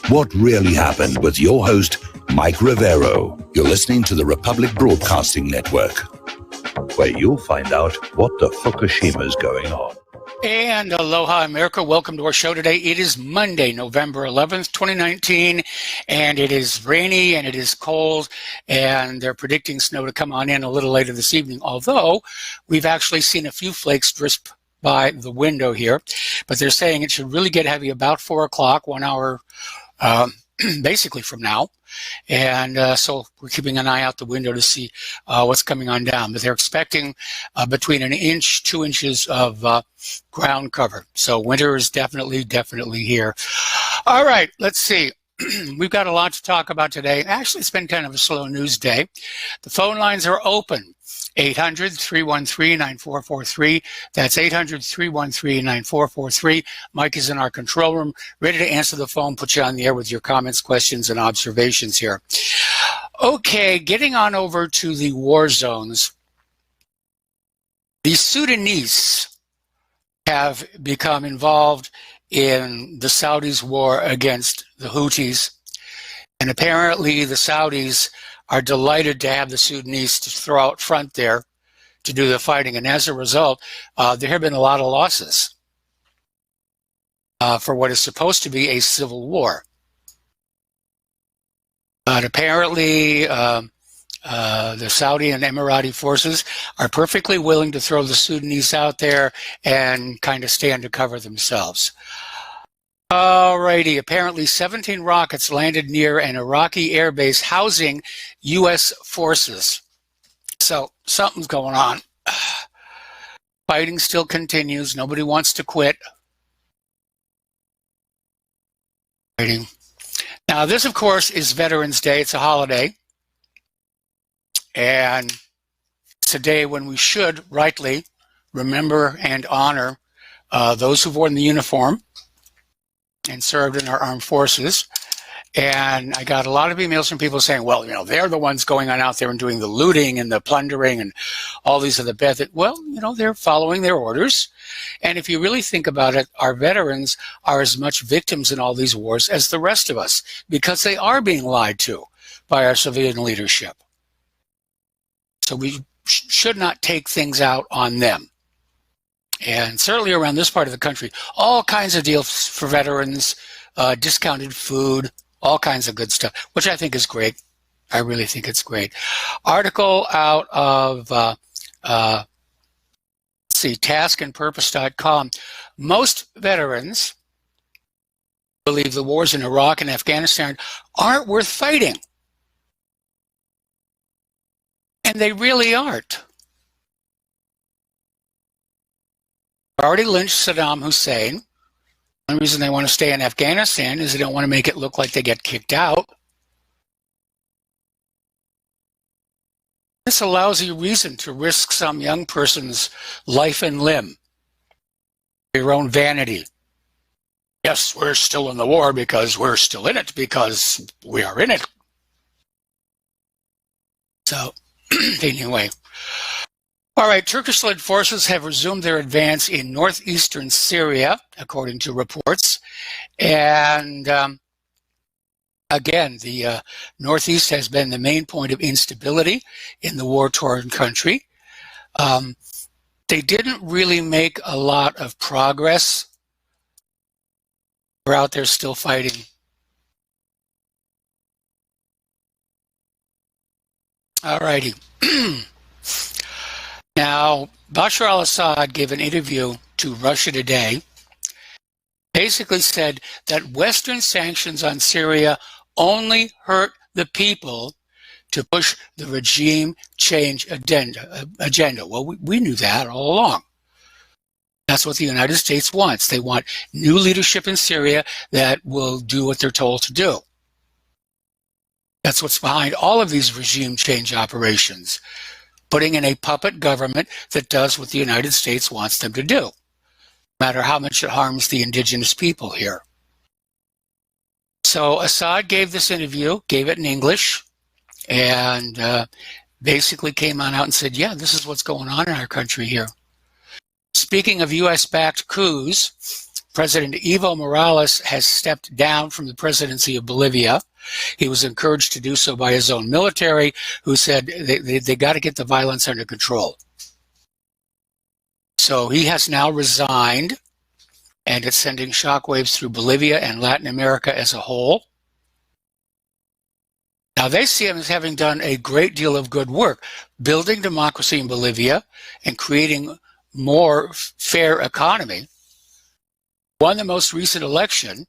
What really happened with your host, Mike Rivero. You're listening to the Republic Broadcasting Network, where you'll find out what the Fukushima's going on. And aloha, America. Welcome to our show today. It is Monday, November 11th, 2019, and it is rainy and it is cold, and they're predicting snow to come on in a little later this evening, although we've actually seen a few flakes drip by the window here, but they're saying it should really get heavy about 4 o'clock, 1 hour basically from now. And so we're keeping an eye out the window to see what's coming on down. But they're expecting between 1 inch, 2 inches of ground cover. So winter is definitely here. All right, let's see. We've got a lot to talk about today. Actually, it's been kind of a slow news day. The phone lines are open. 800-313-9443. That's 800-313-9443. Mike is in our control room, ready to answer the phone, put you on the air with your comments, questions, and observations here. Okay, getting on over to the war zones. The Sudanese have become involved in the Saudis' war against the Houthis, and apparently the Saudis are delighted to have the Sudanese to throw out front there to do the fighting. And as a result, there have been a lot of losses for what is supposed to be a civil war. But apparently, the Saudi and Emirati forces are perfectly willing to throw the Sudanese out there and kind of stand to cover themselves. Alrighty, apparently 17 rockets landed near an Iraqi airbase housing U.S. forces. So something's going on. Fighting still continues. Nobody wants to quit. Fighting. Now, this, of course, is Veterans Day. It's a holiday. And it's a day when we should rightly remember and honor those who've worn the uniform and served in our armed forces. And I got a lot of emails from people saying, well, you know, they're the ones going on out there and doing the looting and the plundering and all these other bad things. Well, you know, they're following their orders. And if you really think about it, our veterans are as much victims in all these wars as the rest of us, because they are being lied to by our civilian leadership. So we should not take things out on them. And certainly around this part of the country, all kinds of deals for veterans, discounted food, all kinds of good stuff, which I think is great. I really think it's great. Article out of, taskandpurpose.com. Most veterans believe the wars in Iraq and Afghanistan aren't worth fighting. And they really aren't. Already lynched Saddam Hussein. The only reason they want to stay in Afghanistan is they don't want to make it look like they get kicked out. It's a lousy reason to risk some young person's life and limb for your own vanity. Yes, we're still in the war because we're still in it, because we are in it. So, anyway. All right, Turkish-led forces have resumed their advance in northeastern Syria, according to reports. And again, the northeast has been the main point of instability in the war-torn country. They didn't really make a lot of progress. We're out there still fighting. All righty. Now, Bashar al-Assad gave an interview to Russia Today, basically said that Western sanctions on Syria only hurt the people to push the regime change agenda. Well, we knew that all along. That's what the United States wants. They want new leadership in Syria that will do what they're told to do. That's what's behind all of these regime change operations. Putting in a puppet government that does what the United States wants them to do, no matter how much it harms the indigenous people here. So Assad gave this interview, gave it in English, and basically came on out and said, yeah, this is what's going on in our country here. Speaking of U.S.-backed coups, President Evo Morales has stepped down from the presidency of Bolivia. He was encouraged to do so by his own military, who said they got to get the violence under control. So he has now resigned, and it's sending shockwaves through Bolivia and Latin America as a whole. Now, they see him as having done a great deal of good work, building democracy in Bolivia and creating more fair economy. Won the most recent election,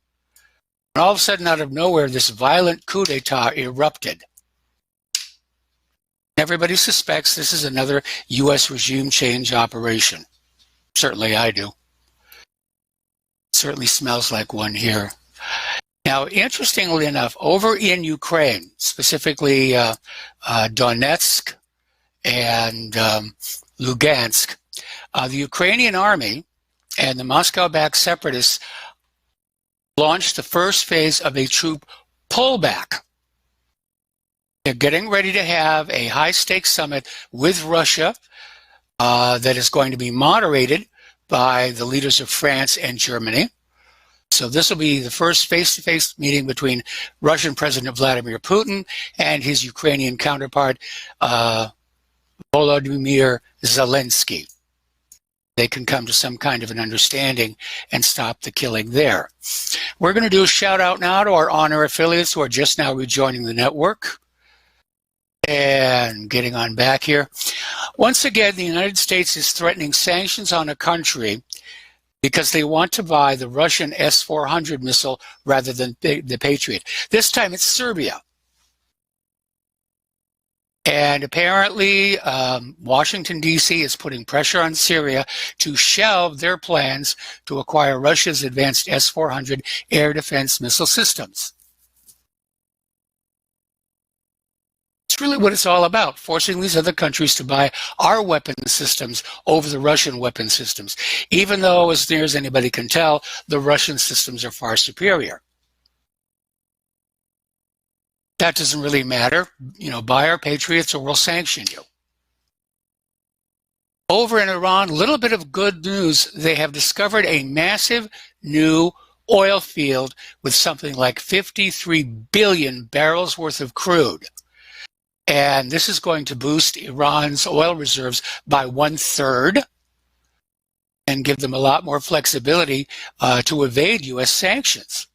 and all of a sudden, out of nowhere, this violent coup d'etat erupted. Everybody suspects this is another U.S. regime change operation. Certainly I do. Certainly smells like one here. Now, interestingly enough, over in Ukraine, specifically Donetsk and Lugansk, the Ukrainian army and the Moscow-backed separatists launched the first phase of a troop pullback. They're getting ready to have a high-stakes summit with Russia that is going to be moderated by the leaders of France and Germany. So this will be the first face-to-face meeting between Russian President Vladimir Putin and his Ukrainian counterpart, Volodymyr Zelensky. They can come to some kind of an understanding and stop the killing there. We're going to do a shout out now to our honor affiliates who are just now rejoining the network. And getting on back here. Once again, the United States is threatening sanctions on a country because they want to buy the Russian S-400 missile rather than the Patriot. This time it's Serbia. And apparently, Washington, D.C. is putting pressure on Syria to shelve their plans to acquire Russia's advanced S-400 air defense missile systems. It's really what it's all about, forcing these other countries to buy our weapon systems over the Russian weapon systems, even though, as near as anybody can tell, the Russian systems are far superior. That doesn't really matter. You know, buy our Patriots or we'll sanction you. Over in Iran, a little bit of good news. They have discovered a massive new oil field with something like 53 billion barrels worth of crude. And this is going to boost Iran's oil reserves by 1/3 and give them a lot more flexibility to evade U.S. sanctions.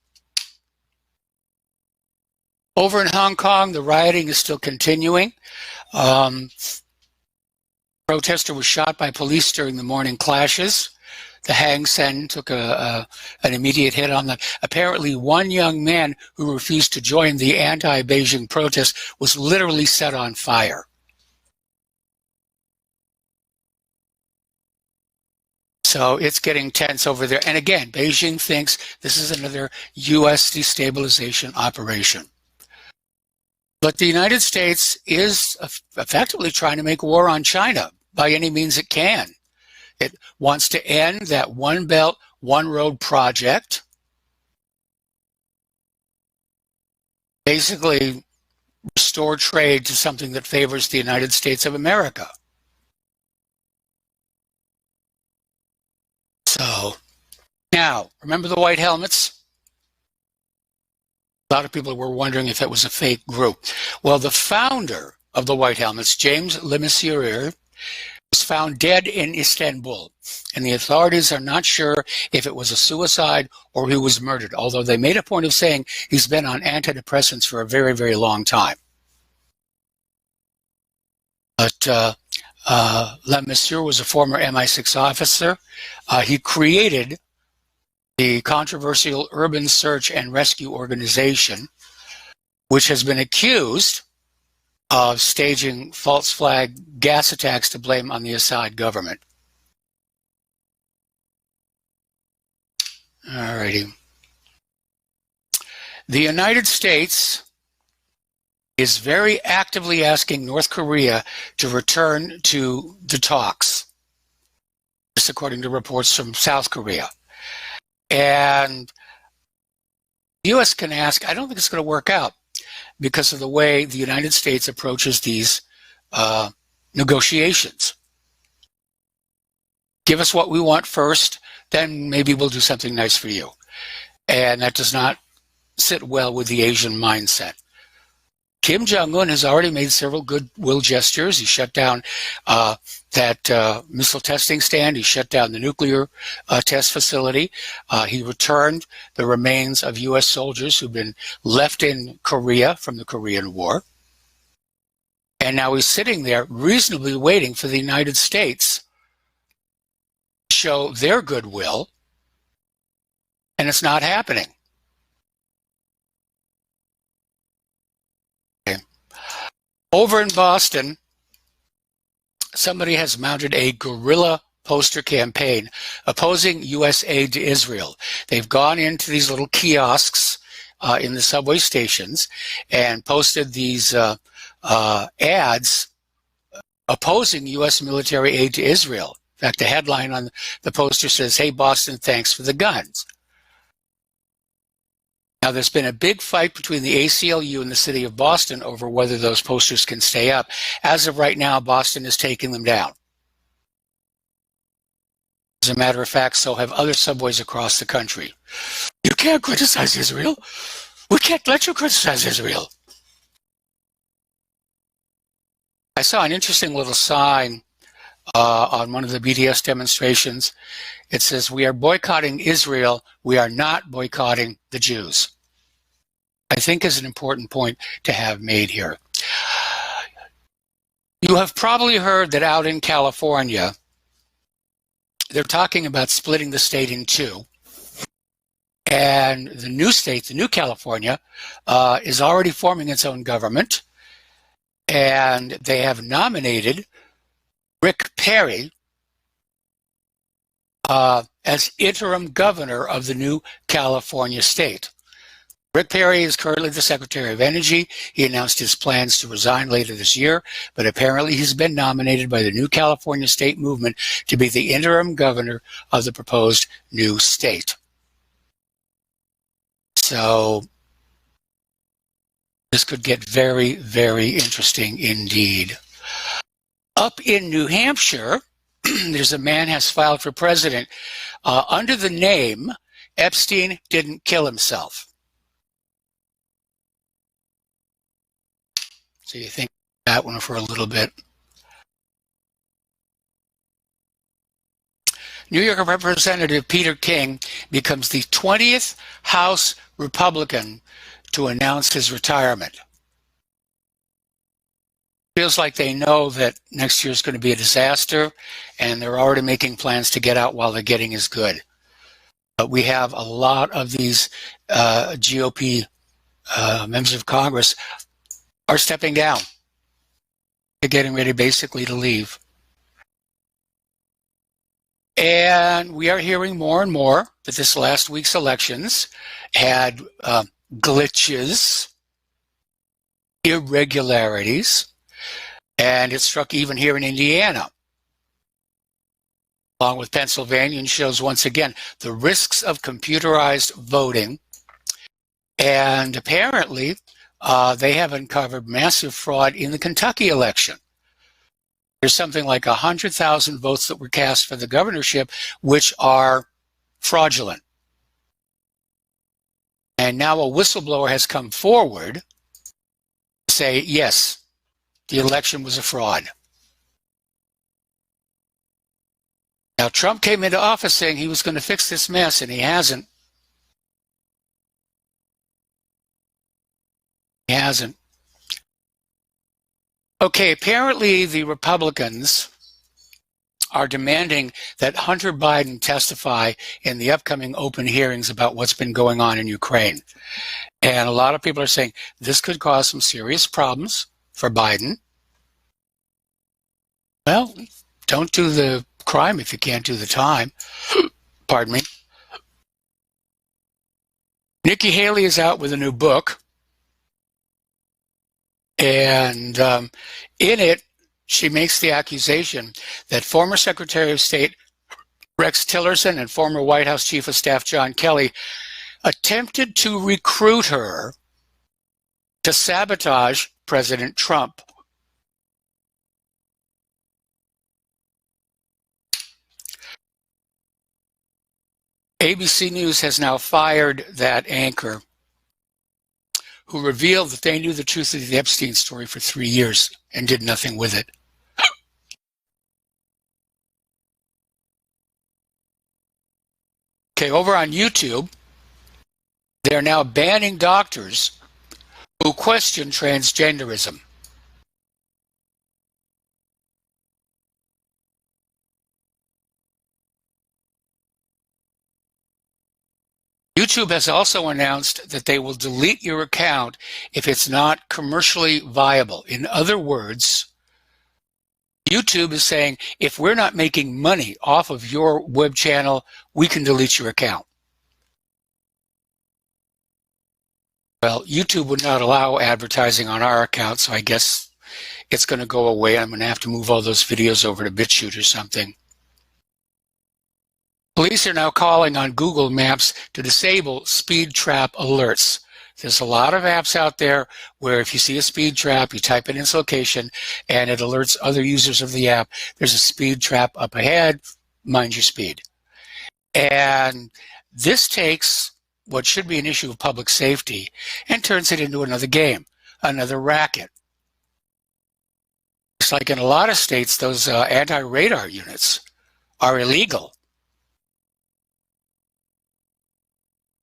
Over in Hong Kong, the rioting is still continuing. Protester was shot by police during the morning clashes. The Hang Seng took an immediate hit on them. Apparently, one young man who refused to join the anti-Beijing protest was literally set on fire. So it's getting tense over there. And again, Beijing thinks this is another U.S. destabilization operation. But the United States is effectively trying to make war on China by any means it can. It wants to end that One Belt, One Road project. Basically, restore trade to something that favors the United States of America. So, now, remember the white helmets? A lot of people were wondering if it was a fake group. Well, the founder of the white helmets, James Lemisurier, was found dead in Istanbul, and the authorities are not sure if it was a suicide or he was murdered, although they made a point of saying he's been on antidepressants for a very, very long time. But Le Monsieur was a former MI6 officer. He created the controversial Urban Search and Rescue Organization, which has been accused of staging false flag gas attacks to blame on the Assad government. Alrighty. The United States is very actively asking North Korea to return to the talks. This according to reports from South Korea. And the U.S. can ask, I don't think it's going to work out, because of the way the United States approaches these negotiations. Give us what we want first, then maybe we'll do something nice for you. And that does not sit well with the Asian mindset. Kim Jong-un has already made several goodwill gestures. He shut down that missile testing stand. He shut down the nuclear test facility. He returned the remains of U.S. soldiers who've been left in Korea from the Korean War. And now he's sitting there reasonably waiting for the United States to show their goodwill, and it's not happening. Over in Boston, somebody has mounted a guerrilla poster campaign opposing U.S. aid to Israel. They've gone into these little kiosks in the subway stations and posted these ads opposing U.S. military aid to Israel. In fact, the headline on the poster says, "Hey, Boston, thanks for the guns." Now, there's been a big fight between the ACLU and the city of Boston over whether those posters can stay up. As of right now, Boston is taking them down. As a matter of fact, so have other subways across the country. You can't criticize Israel. We can't let you criticize Israel. I saw an interesting little sign on one of the BDS demonstrations. It says, "We are boycotting Israel. We are not boycotting the Jews." I think is an important point to have made here. You have probably heard that out in California, they're talking about splitting the state in two. And the new state, the new California, is already forming its own government. And they have nominated Rick Perry as interim governor of the new California state. Rick Perry is currently the Secretary of Energy. He announced his plans to resign later this year, but apparently he's been nominated by the new California state movement to be the interim governor of the proposed new state. So this could get very, very interesting indeed. Up in New Hampshire, there's a man has filed for president under the name Epstein Didn't Kill Himself. So you think that one for a little bit. New York Representative Peter King becomes the 20th House Republican to announce his retirement. Feels like they know that next year is going to be a disaster, and they're already making plans to get out while the getting is good. But we have a lot of these GOP members of Congress are stepping down. They're getting ready basically to leave. And we are hearing more and more that this last week's elections had glitches, irregularities, and it struck even here in Indiana, along with Pennsylvania, and shows once again the risks of computerized voting. And apparently, they have uncovered massive fraud in the Kentucky election. There's something like 100,000 votes that were cast for the governorship, which are fraudulent. And now a whistleblower has come forward to say, yes, the election was a fraud. Now, Trump came into office saying he was going to fix this mess, and he hasn't. He hasn't. Okay, apparently the Republicans are demanding that Hunter Biden testify in the upcoming open hearings about what's been going on in Ukraine. And a lot of people are saying this could cause some serious problems for Biden. Well, don't do the crime if you can't do the time. Pardon me. Nikki Haley is out with a new book. And in it, she makes the accusation that former Secretary of State Rex Tillerson and former White House Chief of Staff John Kelly attempted to recruit her to sabotage President Trump. ABC News has now fired that anchor who revealed that they knew the truth of the Epstein story for 3 years and did nothing with it. Okay, over on YouTube, they're now banning doctors who question transgenderism. YouTube has also announced that they will delete your account if it's not commercially viable. In other words, YouTube is saying, if we're not making money off of your web channel, we can delete your account. Well, YouTube would not allow advertising on our account, so I guess it's going to go away. I'm going to have to move all those videos over to BitChute or something. Police are now calling on Google Maps to disable speed trap alerts. There's a lot of apps out there where if you see a speed trap, you type in its location and it alerts other users of the app. There's a speed trap up ahead, mind your speed. And this takes what should be an issue of public safety and turns it into another game, another racket. It's like in a lot of states, those anti-radar units are illegal.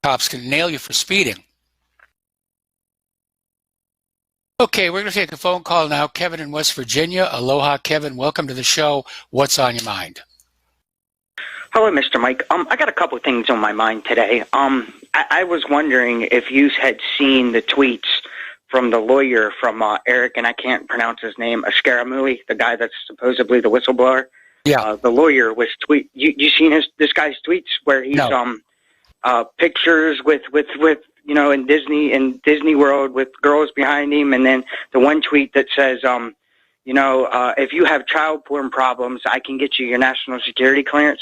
Cops can nail you for speeding. Okay, we're going to take a phone call now. Kevin in West Virginia. Aloha, Kevin. Welcome to the show. What's on your mind? Hello, Mr. Mike. I got a couple of things on my mind today. I was wondering if you had seen the tweets from the lawyer from Eric, and I can't pronounce his name, Ascaramui, the guy that's supposedly the whistleblower. Yeah. The lawyer was You seen this guy's tweets where he's pictures with in Disney World with girls behind him, and then the one tweet that says if you have child porn problems, I can get you your national security clearance.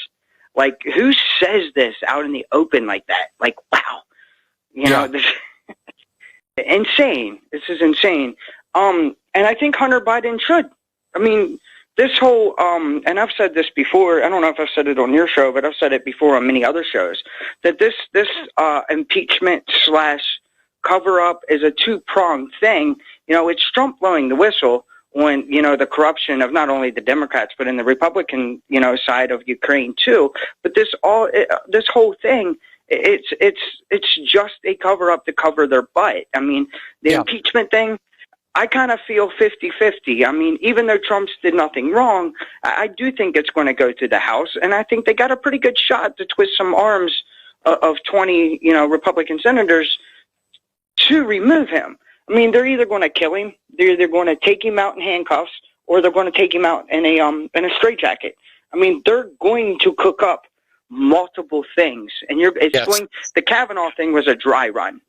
Like, who says this out in the open like that? Like, wow, this insane. This is insane. And I think Hunter Biden should. I mean, this whole and I've said this before. I don't know if I've said it on your show, but I've said it before on many other shows, that this impeachment / cover up is a two-pronged thing. It's Trump blowing the whistle on the corruption of not only the Democrats but in the Republican side of Ukraine too. But this whole thing, it's just a cover up to cover their butt. I mean, the impeachment thing, I kind of feel 50-50. I mean, even though Trump's did nothing wrong, I do think it's going to go to the House, and I think they got a pretty good shot to twist some arms of 20 Republican senators to remove him. I mean, they're either going to kill him, they're either going to take him out in handcuffs, or they're going to take him out in a straitjacket. I mean, they're going to cook up multiple things, and the Kavanaugh thing was a dry run.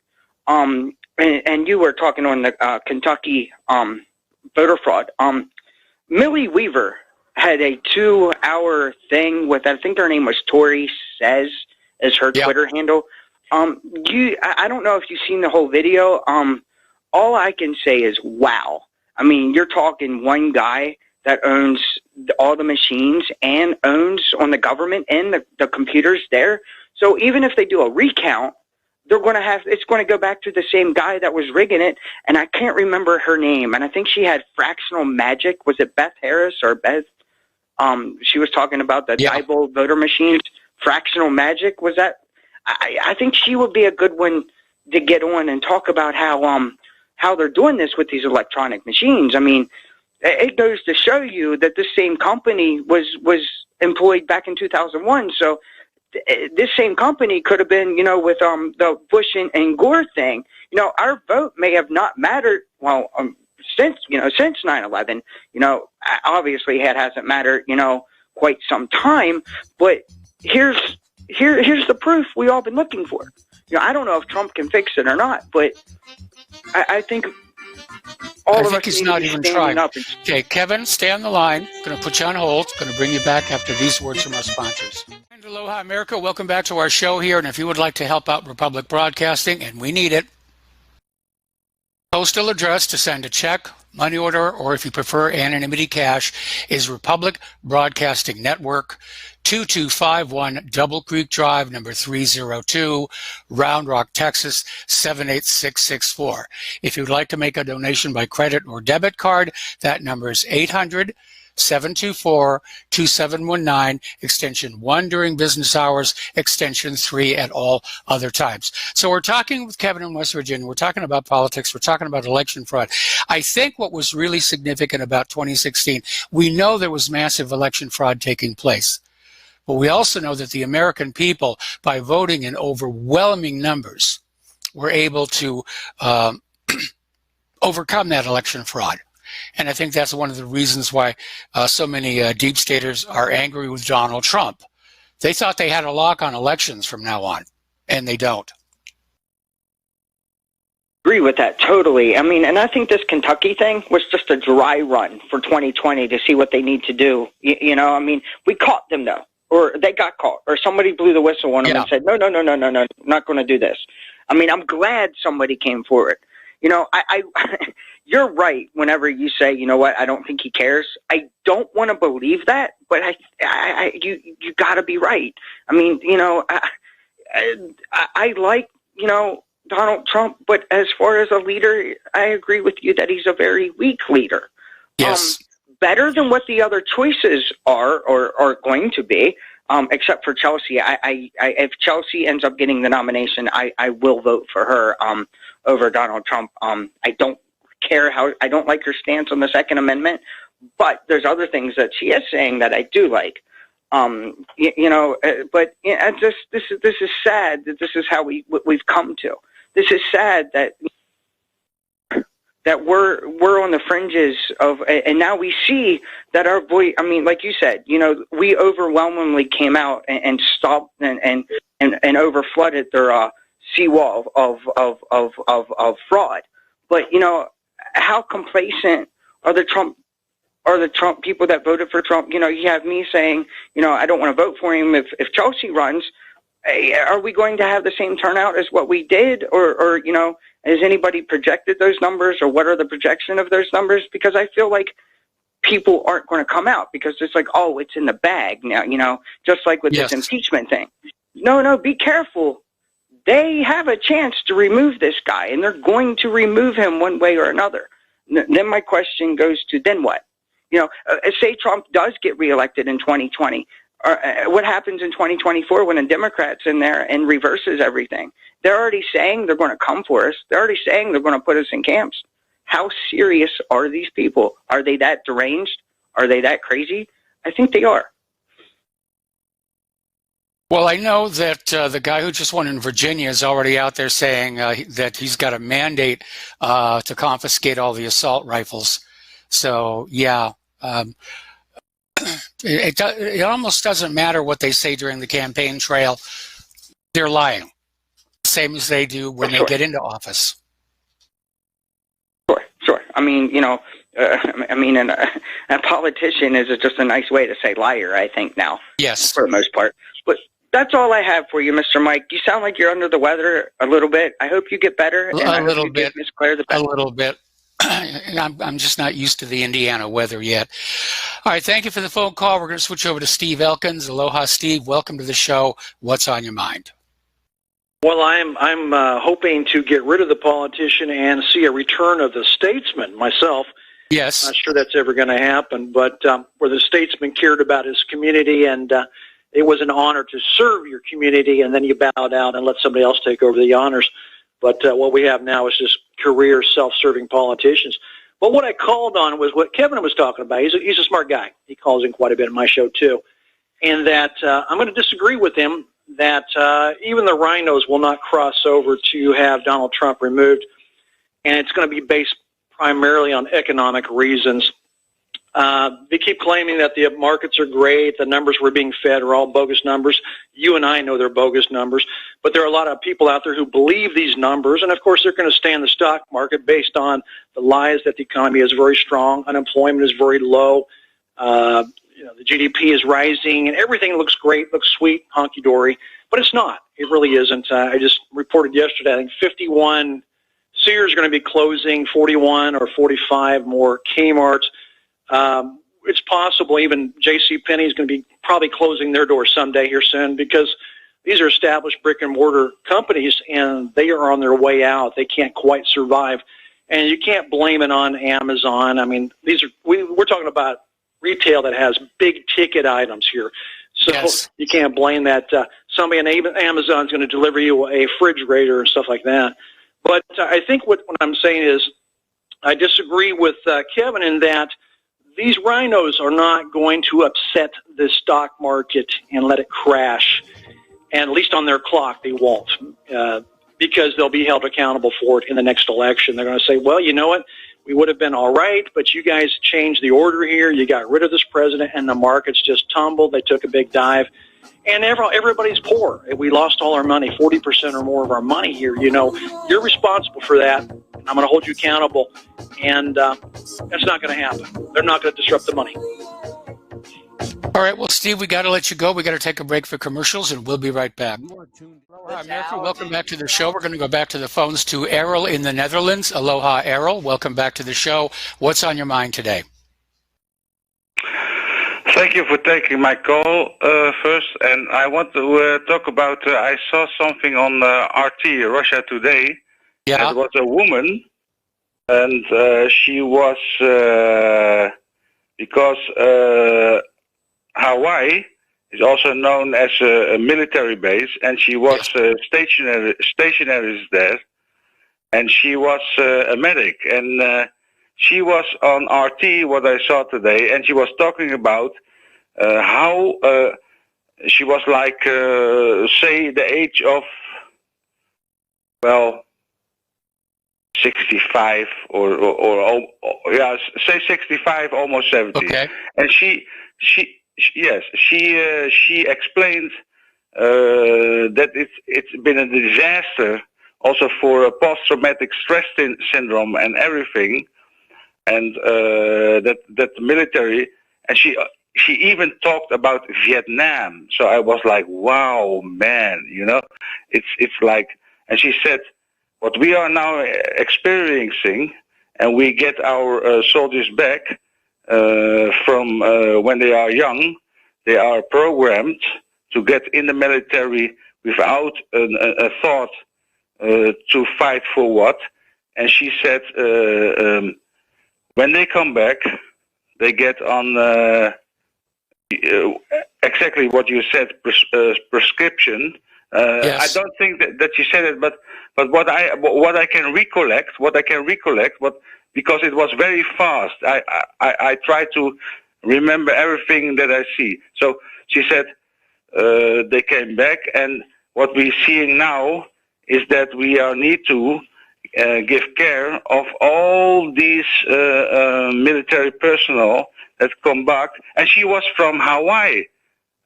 And you were talking on the Kentucky voter fraud. Millie Weaver had a 2-hour thing with, I think her name was Tori Says, as her Twitter handle. I don't know if you've seen the whole video. All I can say is, wow. I mean, you're talking one guy that owns all the machines and owns on the government and the computers there. So even if they do a recount, it's going to go back to the same guy that was rigging it. And I can't remember her name. And I think she had fractional magic. Was it Beth Harris or Beth? She was talking about the Diebold voter machines. Fractional magic. Was that? I think she would be a good one to get on and talk about how they're doing this with these electronic machines. I mean, it goes to show you that this same company was employed back in 2001. So this same company could have been, with the Bush and Gore thing. Our vote may have not mattered. Well, since 9/11. Obviously it hasn't mattered. Quite some time. But here's the proof we all been looking for. I don't know if Trump can fix it or not, but I think all of us he's need not to be even standing trying. up. Okay, Kevin, stay on the line. Going to put you on hold. Going to bring you back after these words from our sponsors. And aloha, America. Welcome back to our show here. And if you would like to help out Republic Broadcasting, and we need it, postal address to send a check, money order, or if you prefer anonymity cash, is Republic Broadcasting Network, 2251 Double Creek Drive, number 302, Round Rock, Texas, 78664. If you'd like to make a donation by credit or debit card, that number is 800-724-2719, extension 1 during business hours, extension 3 at all other times. So we're talking with Kevin in West Virginia. We're talking about politics. We're talking about election fraud. I think what was really significant about 2016, we know there was massive election fraud taking place. But we also know that the American people, by voting in overwhelming numbers, were able to overcome that election fraud. And I think that's one of the reasons why so many deep staters are angry with Donald Trump. They thought they had a lock on elections from now on, and they don't. Agree with that totally. I mean, and I think this Kentucky thing was just a dry run for 2020 to see what they need to do. You know, I mean, we caught them though. Or they got caught, or somebody blew the whistle on them and said, no, not going to do this. I mean, I'm glad somebody came forward. You know, you're right whenever you say, you know what, I don't think he cares. I don't want to believe that, but you got to be right. I mean, you know, I like, you know, Donald Trump, but as far as a leader, I agree with you that he's a very weak leader. Yes. Better than what the other choices are or are going to be, except for Chelsea. If Chelsea ends up getting the nomination, I will vote for her over Donald Trump. I don't care I don't like her stance on the Second Amendment, but there's other things that she is saying that I do like. You know, but this is sad that this is how we've come to. This is sad that we're on the fringes of, and now we see that our voice, I mean, like you said, you know, we overwhelmingly came out and stopped and overflooded their seawall of fraud. But, you know, how complacent are the Trump people that voted for Trump? You know, you have me saying, you know, I don't want to vote for him if Chelsea runs. Are we going to have the same turnout as what we did? Or you know, has anybody projected those numbers, or what are the projection of those numbers? Because I feel like people aren't going to come out because it's like, oh, it's in the bag now, you know, just like with this impeachment thing. No, be careful. They have a chance to remove this guy, and they're going to remove him one way or another. Then my question goes to, then what? You know, say Trump does get reelected in 2020. What happens in 2024 when a Democrat's in there and reverses everything? They're already saying they're going to come for us. They're already saying they're going to put us in camps. How serious are these people? Are they that deranged? Are they that crazy? I think they are. Well, I know that the guy who just won in Virginia is already out there saying that he's got a mandate to confiscate all the assault rifles. So, yeah. It almost doesn't matter what they say during the campaign trail. They're lying, same as they do when they get into office. Sure. I mean, you know, a politician is just a nice way to say liar, I think now. Yes. For the most part. But that's all I have for you, Mr. Mike. You sound like you're under the weather a little bit. I hope you get better. And a little bit. Miss Claire the best. A little bit. I'm just not used to the Indiana weather yet. All right, thank you for the phone call. We're going to switch over to Steve Elkins. Aloha, Steve. Welcome to the show. What's on your mind? Well, I'm hoping to get rid of the politician and see a return of the statesman myself. Yes. Not sure that's ever going to happen, but where the statesman cared about his community and it was an honor to serve your community, and then you bowed out and let somebody else take over the honors. But what we have now is just career self-serving politicians. But what I called on was what Kevin was talking about. He's a smart guy. He calls in quite a bit in my show, too. And that I'm going to disagree with him that even the rhinos will not cross over to have Donald Trump removed. And it's going to be based primarily on economic reasons. They keep claiming that the markets are great, the numbers we're being fed are all bogus numbers. You and I know they're bogus numbers, but there are a lot of people out there who believe these numbers, and of course they're going to stay in the stock market based on the lies that the economy is very strong, unemployment is very low, the GDP is rising, and everything looks great, looks sweet, honky-dory, but it's not. It really isn't. I just reported yesterday, I think 51 Sears is going to be closing 41 or 45 more Kmarts. It's possible even J.C. Penney is going to be probably closing their doors someday here soon, because these are established brick and mortar companies and they are on their way out. They can't quite survive. And you can't blame it on Amazon. I mean, we're talking about retail that has big ticket items here. So Yes. you can't blame that. Somebody on Amazon is going to deliver you a refrigerator and stuff like that. But I think what I'm saying is I disagree with Kevin in that these rhinos are not going to upset the stock market and let it crash. And at least on their clock, they won't, because they'll be held accountable for it in the next election. They're going to say, well, you know what? We would have been all right, but you guys changed the order here. You got rid of this president, and the markets just tumbled. They took a big dive. And everybody's poor. We lost all our money, 40% or more of our money here. You know, you're responsible for that. I'm going to hold you accountable. And that's not going to happen. They're not going to disrupt the money. All right, well, Steve, we got to let you go. We got to take a break for commercials, and we'll be right back. Aloha, Murphy. Welcome back to the show. We're going to go back to the phones to Errol in the Netherlands. Aloha, Errol. Welcome back to the show. What's on your mind today? Thank you for taking my call first. And I want to talk about, I saw something on RT, Russia Today. Yeah. It was a woman, and she was, because Hawaii is also known as a military base, and she was stationary there, and she was a medic, and she was on RT, what I saw today, and she was talking about how she was like, say, the age of, well, 65 or yeah, say 65, almost 70. Okay. And she explained that it's been a disaster also for post-traumatic stress syndrome and everything, and that the military, and she even talked about Vietnam. So I was like, wow, man, you know, it's like, and she said, what we are now experiencing, and we get our soldiers back from when they are young, they are programmed to get in the military without a thought to fight for what. And she said, when they come back, they get on exactly what you said, prescription. Yes. I don't think that you said it, but what I can recollect, because it was very fast. I try to remember everything that I see. So she said they came back, and what we're seeing now is that we need to give care of all these military personnel that come back. And she was from Hawaii.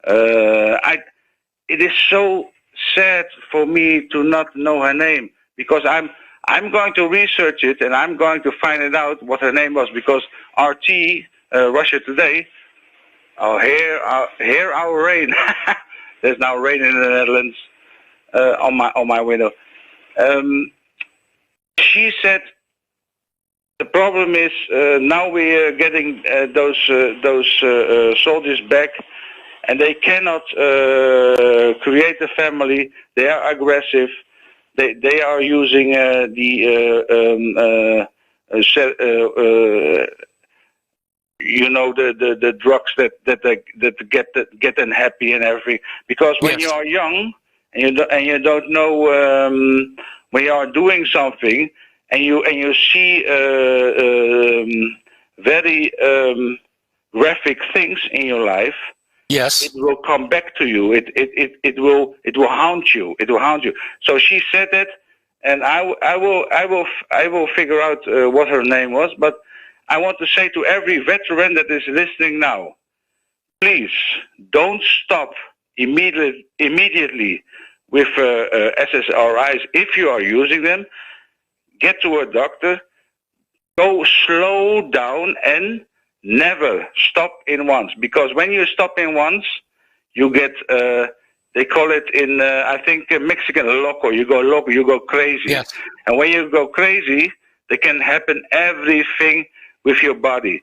It is so sad for me to not know her name, because I'm going to research it, and I'm going to find it out what her name was, because RT, Russia Today, hear our rain. There's now rain in the Netherlands on my window. She said the problem is now we are getting those soldiers back, and they cannot create a family. They are aggressive. They are using you know, the drugs that get them happy and everything. Because when you are young and you don't know when you are doing something, and you see very graphic things in your life. Yes. It will come back to you. It will haunt you. It will haunt you. So she said that, and I will figure out what her name was. But I want to say to every veteran that is listening now, please don't stop immediately with SSRIs if you are using them. Get to a doctor. Go slow down and never stop in once, because when you stop in once, you get They call it in, I think, Mexican loco. You go crazy. Yes. And when you go crazy, there can happen everything with your body.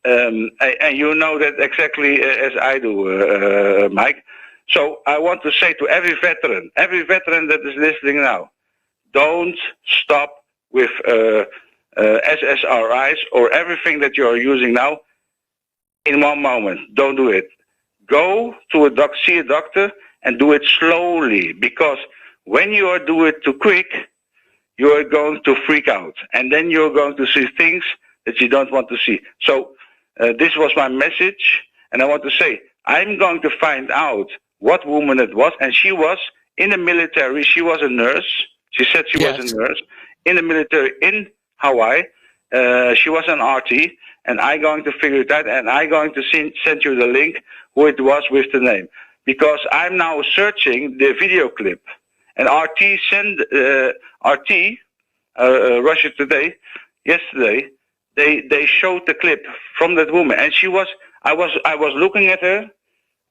And you know that exactly as I do, Mike. So I want to say to every veteran that is listening now, don't stop with SSRIs or everything that you are using now in one moment. Don't do it. Go to see a doctor and do it slowly, because when you are doing it too quick, you are going to freak out, and then you're going to see things that you don't want to see. So this was my message, and I want to say I'm going to find out what woman it was, and she was in the military. She was a nurse. She said she was a nurse in the military in Hawaii. She was an RT, and I'm going to figure it out, and I'm going to send you the link who it was with the name, because I'm now searching the video clip, and RT sent Russia Today yesterday. They showed the clip from that woman, and I was looking at her,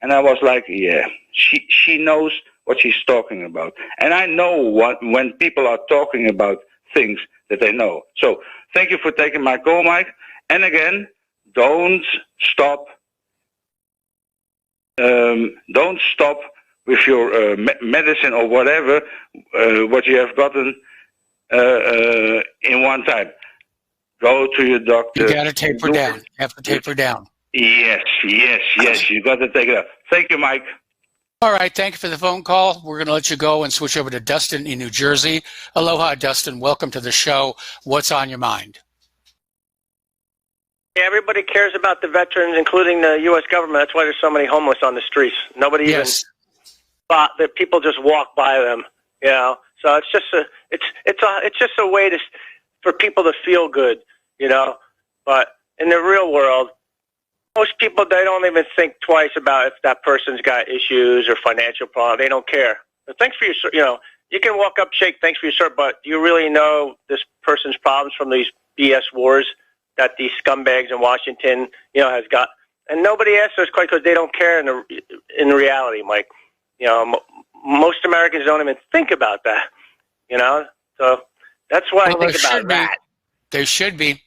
and I was like, yeah, she knows what she's talking about, and I know when people are talking about things that they know. So thank you for taking my call, Mike. And again, don't stop with your medicine or whatever what you have gotten in one time. Go to your doctor. You got to taper down. You have to taper down. Yes. You got to take it up. Thank you, Mike. All right. Thank you for the phone call. We're going to let you go and switch over to Dustin in New Jersey. Aloha, Dustin. Welcome to the show. What's on your mind? Yeah, everybody cares about the veterans, including the U.S. government. That's why there's so many homeless on the streets. Nobody even thought that people just walk by them. You know, so it's just a way for people to feel good. You know, but in the real world, most people, they don't even think twice about if that person's got issues or financial problems. They don't care. But thanks for your, you can walk up, shake, thanks for your service, but do you really know this person's problems from these BS wars that these scumbags in Washington, has got? And nobody asks those questions because they don't care in reality, Mike. Most Americans don't even think about that, So that's why I think about that. They should be.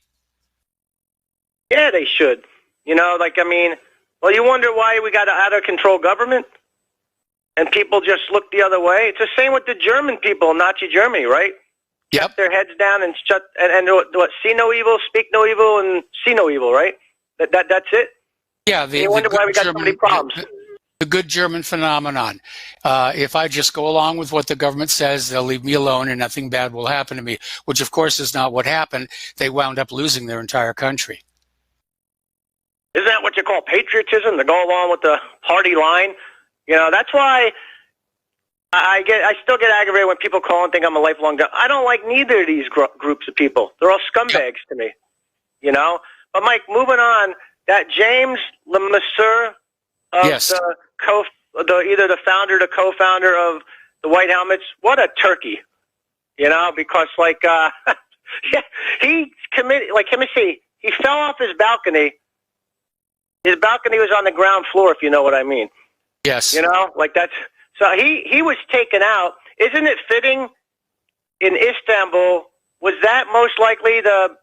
Yeah, they should. You wonder why we got an out-of-control government and people just look the other way. It's the same with the German people in Nazi Germany, right? Yep. Kept their heads down and see no evil, speak no evil, and see no evil, right? That's it? Yeah. You wonder why we got so many problems. The good German phenomenon. If I just go along with what the government says, they'll leave me alone and nothing bad will happen to me, which, of course, is not what happened. They wound up losing their entire country. Isn't that what you call patriotism, to go along with the party line? That's why I still get aggravated when people call and think I'm a lifelong guy. I don't like neither of these groups of people. They're all scumbags to me, But, Mike, moving on, that James Lemercier of either the founder or the co-founder of the White Helmets, what a turkey, because, he committed, let me see, he fell off his balcony. His balcony was on the ground floor, if you know what I mean. Yes. That's... So he was taken out. Isn't it fitting in Istanbul, was that most likely the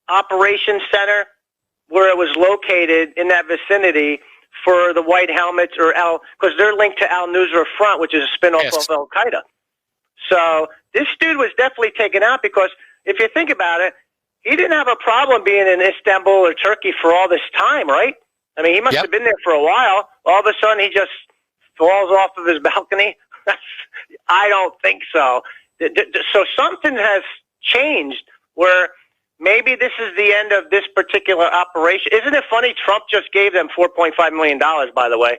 operation center where it was located in that vicinity for the White Helmets because they're linked to Al-Nusra Front, which is a spinoff of Al-Qaeda. So this dude was definitely taken out because if you think about it, he didn't have a problem being in Istanbul or Turkey for all this time, right? I mean, he must have been there for a while. All of a sudden, he just falls off of his balcony. I don't think so. So something has changed where maybe this is the end of this particular operation. Isn't it funny? Trump just gave them $4.5 million, by the way.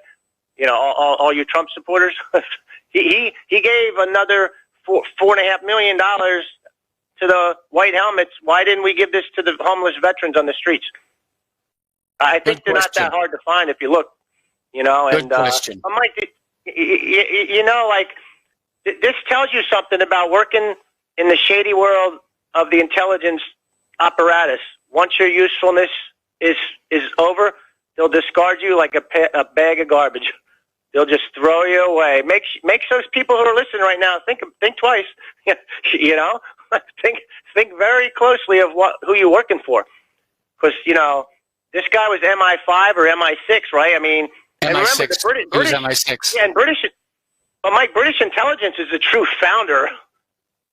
All you Trump supporters. he gave another $4.5 million to the White Helmets. Why didn't we give this to the homeless veterans on the streets? I think they're not that hard to find if you look, Good question. Mike, this tells you something about working in the shady world of the intelligence apparatus. Once your usefulness is over, they'll discard you like a bag of garbage. They'll just throw you away. Makes those people who are listening right now think twice. You know, think very closely of who you're working for, because this guy was MI5 or MI6, right? I mean, MI6. and remember the British MI6. Yeah, and but Mike, British intelligence is the true founder,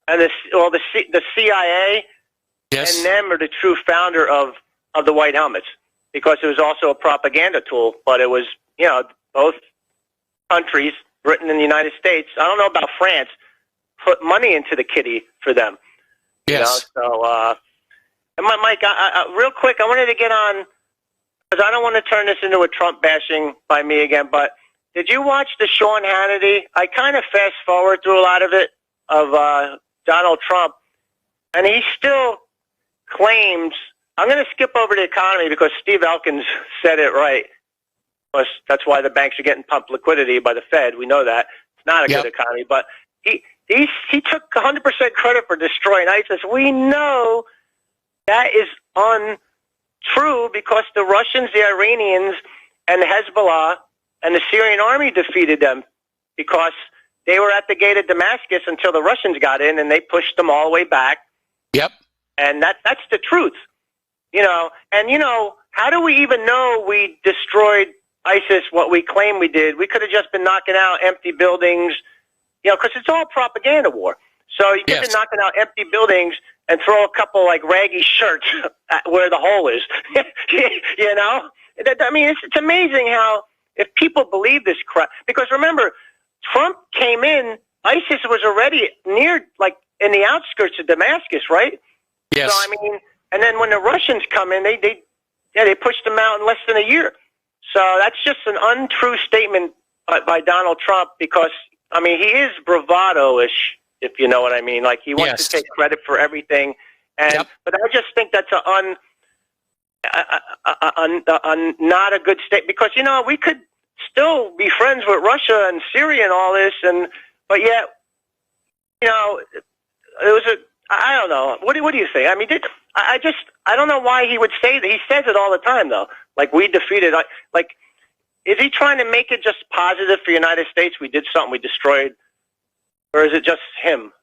and the CIA Yes. and them are the true founder of the White Helmets, because it was also a propaganda tool. But it was both countries, Britain and the United States, I don't know about France, put money into the kitty for them. Yes. So, and Mike, real quick, I wanted to get on, because I don't want to turn this into a Trump bashing by me again, but did you watch the Sean Hannity? I kind of fast forward through a lot of it, of Donald Trump, and he still claims, I'm going to skip over the economy because Steve Elkins said it right. That's why the banks are getting pumped liquidity by the Fed. We know that. It's not a good economy. But he took 100% credit for destroying ISIS. We know that is untrue because the Russians, the Iranians, and the Hezbollah and the Syrian army defeated them because they were at the gate of Damascus until the Russians got in and they pushed them all the way back. Yep. And that's the truth. And how do we even know we destroyed ISIS, what we claim we did? We could have just been knocking out empty buildings, because it's all propaganda war. So you could be knocking out empty buildings and throw a couple like raggy shirts where the hole is. I mean, it's amazing how, if people believe this crap, because remember, Trump came in, ISIS was already near, like in the outskirts of Damascus, right? Yes. So I mean, and then when the Russians come in, they pushed them out in less than a year. So that's just an untrue statement by Donald Trump, because, I mean, he is bravado-ish, if you know what I mean. Like, he wants to take credit for everything. And But I just think that's not a good statement, because, we could still be friends with Russia and Syria and all this, but yet, it was I don't know. What do you think? I mean, I don't know why he would say that. He says it all the time, though. Like, we defeated. Like, is he trying to make it just positive for the United States? We did something, we destroyed, or is it just him?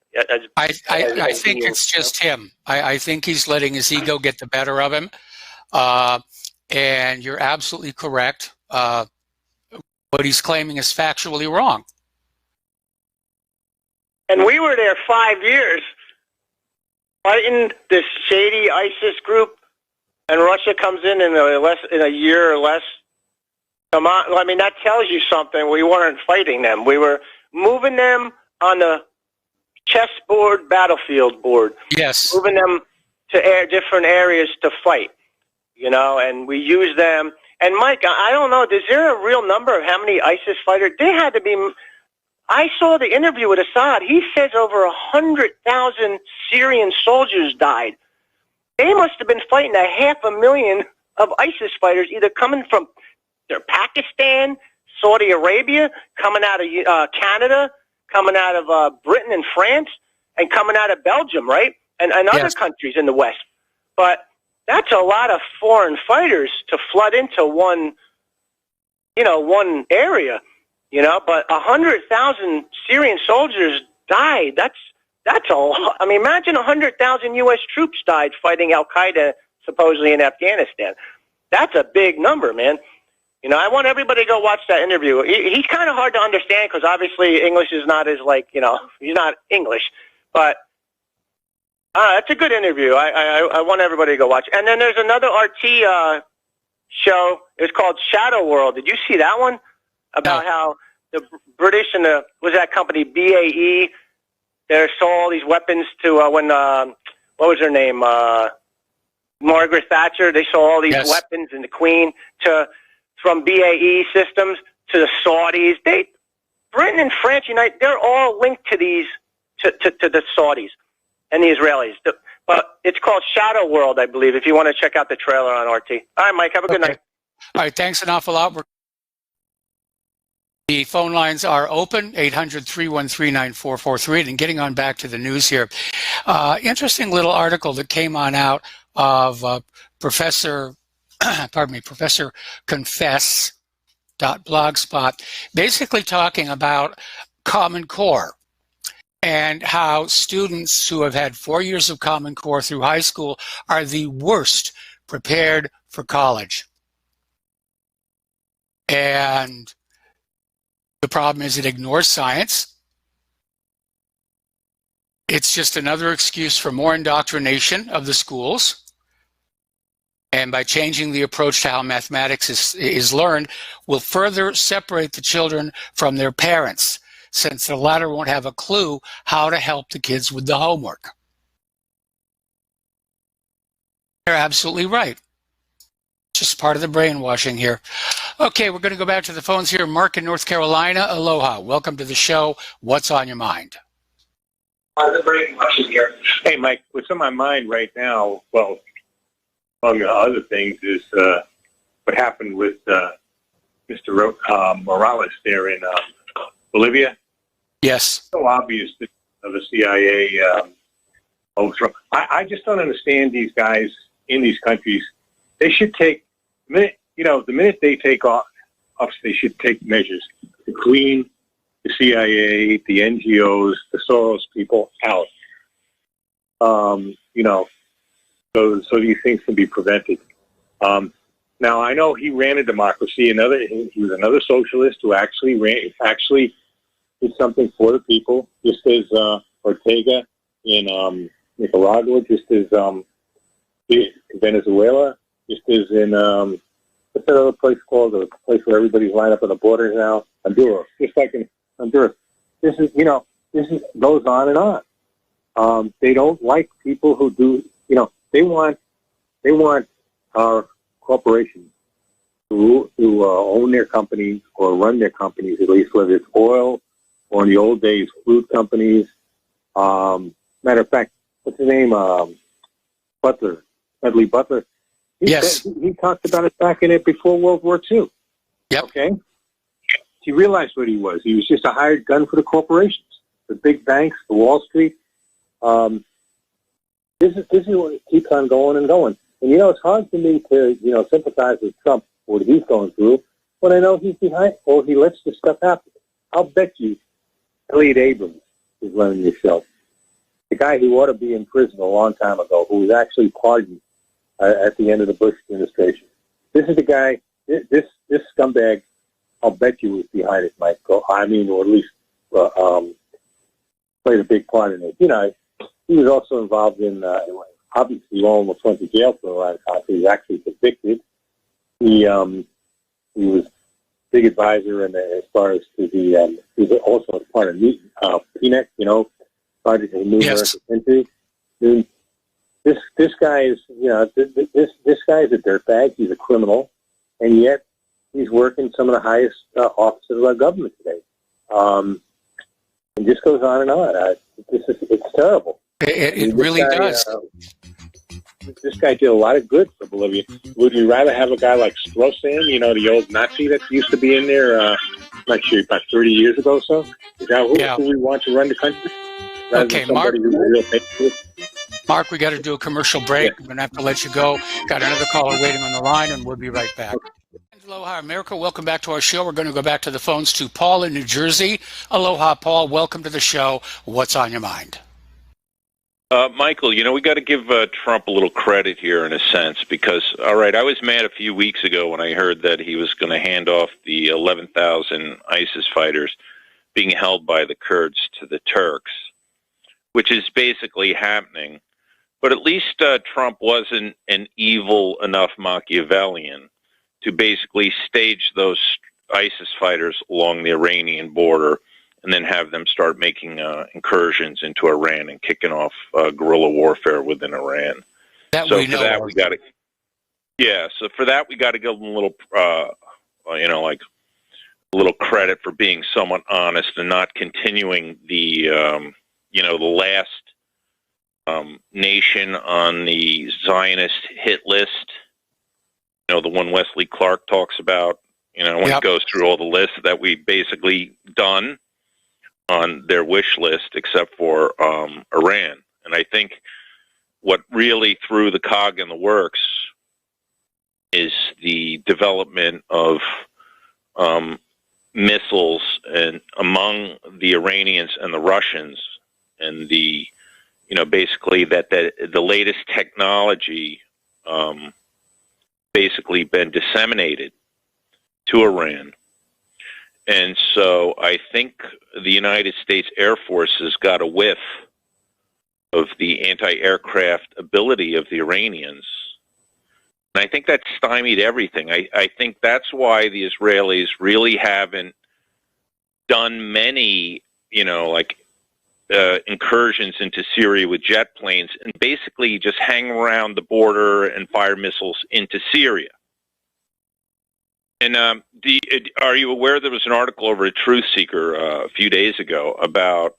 I think it's just him. I think he's letting his ego get the better of him. And you're absolutely correct. What he's claiming is factually wrong. And we were there 5 years fighting this shady ISIS group, and Russia comes in a year or less. Come on, I mean, that tells you something. We weren't fighting them. We were moving them on the chessboard, battlefield board. Yes. Moving them to different areas to fight, and we use them. And Mike, I don't know, is there a real number of how many ISIS fighters? They had to be... I saw the interview with Assad. He says over 100,000 Syrian soldiers died. They must have been fighting 500,000 of ISIS fighters, either coming from Pakistan, Saudi Arabia, coming out of Canada, coming out of Britain and France, and coming out of Belgium, right? And other countries in the West. But that's a lot of foreign fighters to flood into one area. But 100,000 Syrian soldiers died. That's a lot. I mean, imagine 100,000 U.S. troops died fighting Al-Qaeda, supposedly in Afghanistan. That's a big number, man. I want everybody to go watch that interview. He's kind of hard to understand because obviously English is not as he's not English. But that's a good interview. I want everybody to go watch. And then there's another RT show. It's called Shadow World. Did you see that one? About how the British and was that company BAE, they sold all these weapons to when what was her name, Margaret Thatcher. They sold all these weapons and the Queen from BAE Systems to the Saudis. Britain and France unite. They're all linked to these to the Saudis and the Israelis. But it's called Shadow World, I believe. If you want to check out the trailer on RT. All right, Mike. Have a good night. All right. Thanks an awful lot. The phone lines are open, 800-313-9443. And getting on back to the news here, interesting little article that came on out of Professor Confess Blogspot, basically talking about Common Core and how students who have had 4 years of Common Core through high school are the worst prepared for college. And the problem is it ignores science. It's just another excuse for more indoctrination of the schools. And by changing the approach to how mathematics is learned, will further separate the children from their parents, since the latter won't have a clue how to help the kids with the homework. They're absolutely right. Just part of the brainwashing here. Okay, we're going to go back to the phones here. Mark in North Carolina, aloha. Welcome to the show. What's on your mind? The brainwashing here. Hey, Mike, what's on my mind right now, well, among other things, is what happened with Mr. Morales there in Bolivia. Yes. So obvious of the CIA overthrow. I just don't understand these guys in these countries. They should take, the minute they take off, they should take measures to clean the CIA, the NGOs, the Soros people out. So these things can be prevented. Now I know he ran a democracy. He was another socialist who actually did something for the people, just as Ortega in Nicaragua, just as Venezuela, just as in what's that other place called? The place where everybody's lined up on the borders now, Honduras. Just like in Honduras, this goes on and on. They don't like people who do. They want our corporations to own their companies or run their companies, at least, whether it's oil or in the old days, food companies. Matter of fact, what's his name? Butler, Dudley Butler. He talked about it back in it before World War II. Yep. Okay. He realized what he was. He was just a hired gun for the corporations, the big banks, the Wall Street. This is what keeps on going and going. And, it's hard for me to, sympathize with Trump, what he's going through, when I know he's behind, or he lets this stuff happen. I'll bet you Elliot Abrams is running your show. The guy who ought to be in prison a long time ago, who was actually pardoned at the end of the Bush administration. This is the guy, this scumbag, I'll bet you was behind it, Mike. I mean, or at least played a big part in it. He was also involved in, obviously, he almost went to jail for a long time. He was actually convicted. He was big advisor, and as far as to the, he was also part of PNEC, Project of the New American Century. This guy is, this guy is a dirtbag. He's a criminal, and yet he's working some of the highest offices of our government today. And this goes on and on. It's terrible. It really does. This guy did a lot of good for Bolivia. Would you rather have a guy like Stroessner, the old Nazi that used to be in there, I'm not sure, about 30 years ago or so? Is that who we want to run the country? Okay, Mark. Mark, we got to do a commercial break. I'm going to have to let you go. Got another caller waiting on the line, and we'll be right back. Aloha, America. Welcome back to our show. We're going to go back to the phones to Paul in New Jersey. Aloha, Paul. Welcome to the show. What's on your mind? Michael, we got to give Trump a little credit here in a sense because, all right, I was mad a few weeks ago when I heard that he was going to hand off the 11,000 ISIS fighters being held by the Kurds to the Turks, which is basically happening. But at least Trump wasn't an evil enough Machiavellian to basically stage those ISIS fighters along the Iranian border and then have them start making incursions into Iran and kicking off guerrilla warfare within Iran. So for that, we got to give them a little, like a little credit for being somewhat honest and not continuing the, the last nation on the Zionist hit list. The one Wesley Clark talks about. When he goes through all the lists that we basically done on their wish list, except for Iran. And I think what really threw the cog in the works is the development of missiles and among the Iranians and the Russians, and the basically that the latest technology basically been disseminated to Iran. And so I think the United States Air Force has got a whiff of the anti-aircraft ability of the Iranians. And I think that stymied everything. I think that's why the Israelis really haven't done many, incursions into Syria with jet planes, and basically just hang around the border and fire missiles into Syria. And are you aware there was an article over at Truth Seeker a few days ago about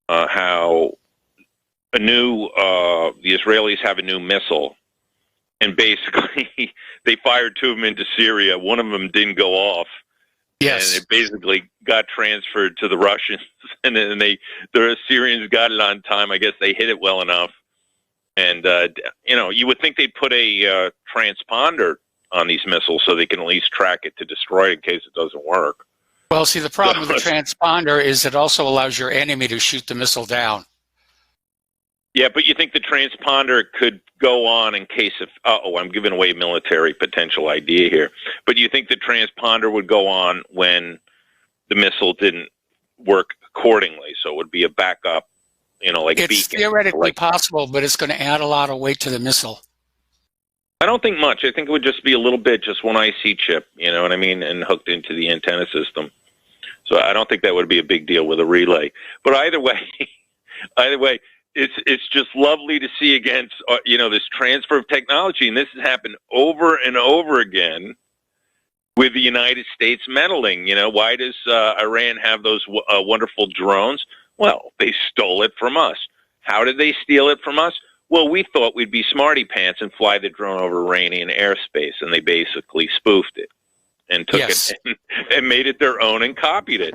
how the Israelis have a new missile, and basically they fired 2 of them into Syria. One of them didn't go off. Yes. And it basically got transferred to the Russians, and then the Syrians got it on time. I guess they hit it well enough. And, you would think they'd put a transponder on these missiles so they can at least track it to destroy it in case it doesn't work. Well, see, the problem with the transponder is it also allows your enemy to shoot the missile down. Yeah, but you think the transponder could go on in case of, I'm giving away military potential idea here, but you think the transponder would go on when the missile didn't work accordingly, so it would be a backup, like a beacon? It's theoretically possible, but it's going to add a lot of weight to the missile. I don't think much. I think it would just be a little bit, just one IC chip, you know what I mean, and hooked into the antenna system. So I don't think that would be a big deal with a relay. But either way, it's just lovely to see again, this transfer of technology, and this has happened over and over again with the United States meddling. Why does Iran have those wonderful drones? Well, they stole it from us. How did they steal it from us? Well, we thought we'd be smarty pants and fly the drone over Iranian airspace, and they basically spoofed it and took it and made it their own and copied it.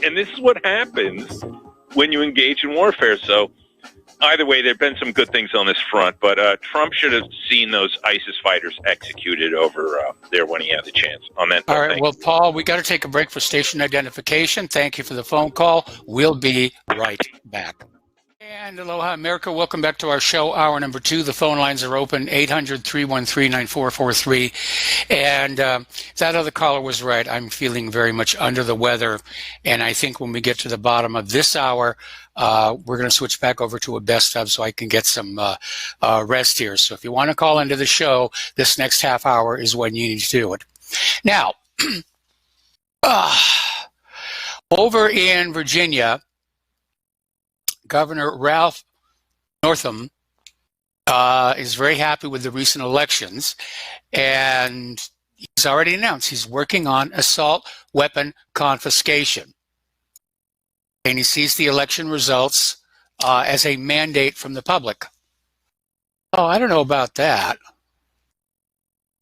And this is what happens when you engage in warfare. So either way, there have been some good things on this front, but Trump should have seen those ISIS fighters executed over there when he had the chance. On that note, all right, well, Paul, we got to take a break for station identification. Thank you for the phone call. We'll be right back. And aloha, America. Welcome back to our show, hour number 2. The phone lines are open, 800-313-9443. And that other caller was right. I'm feeling very much under the weather. And I think when we get to the bottom of this hour, we're going to switch back over to a best of so I can get some rest here. So if you want to call into the show, this next half hour is when you need to do it. Now, over in Virginia, Governor Ralph Northam is very happy with the recent elections, and he's already announced he's working on assault weapon confiscation. And he sees the election results as a mandate from the public. Oh, I don't know about that.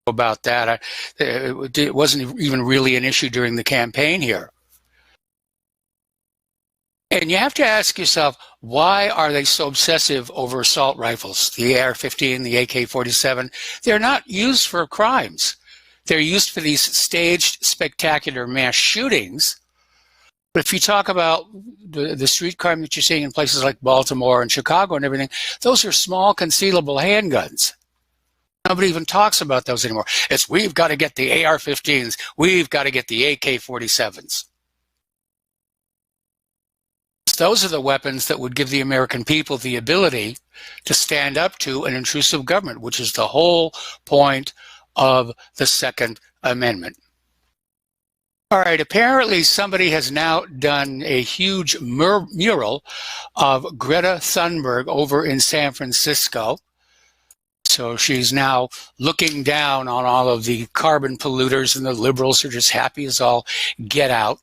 It wasn't even really an issue during the campaign here. And you have to ask yourself, why are they so obsessive over assault rifles, the AR-15, the AK-47? They're not used for crimes. They're used for these staged, spectacular mass shootings. But if you talk about the street crime that you're seeing in places like Baltimore and Chicago and everything, those are small, concealable handguns. Nobody even talks about those anymore. We've got to get the AR-15s. We've got to get the AK-47s. Those are the weapons that would give the American people the ability to stand up to an intrusive government, which is the whole point of the Second Amendment. All right, apparently somebody has now done a huge mural of Greta Thunberg over in San Francisco. So she's now looking down on all of the carbon polluters, and the liberals are just happy as all get out.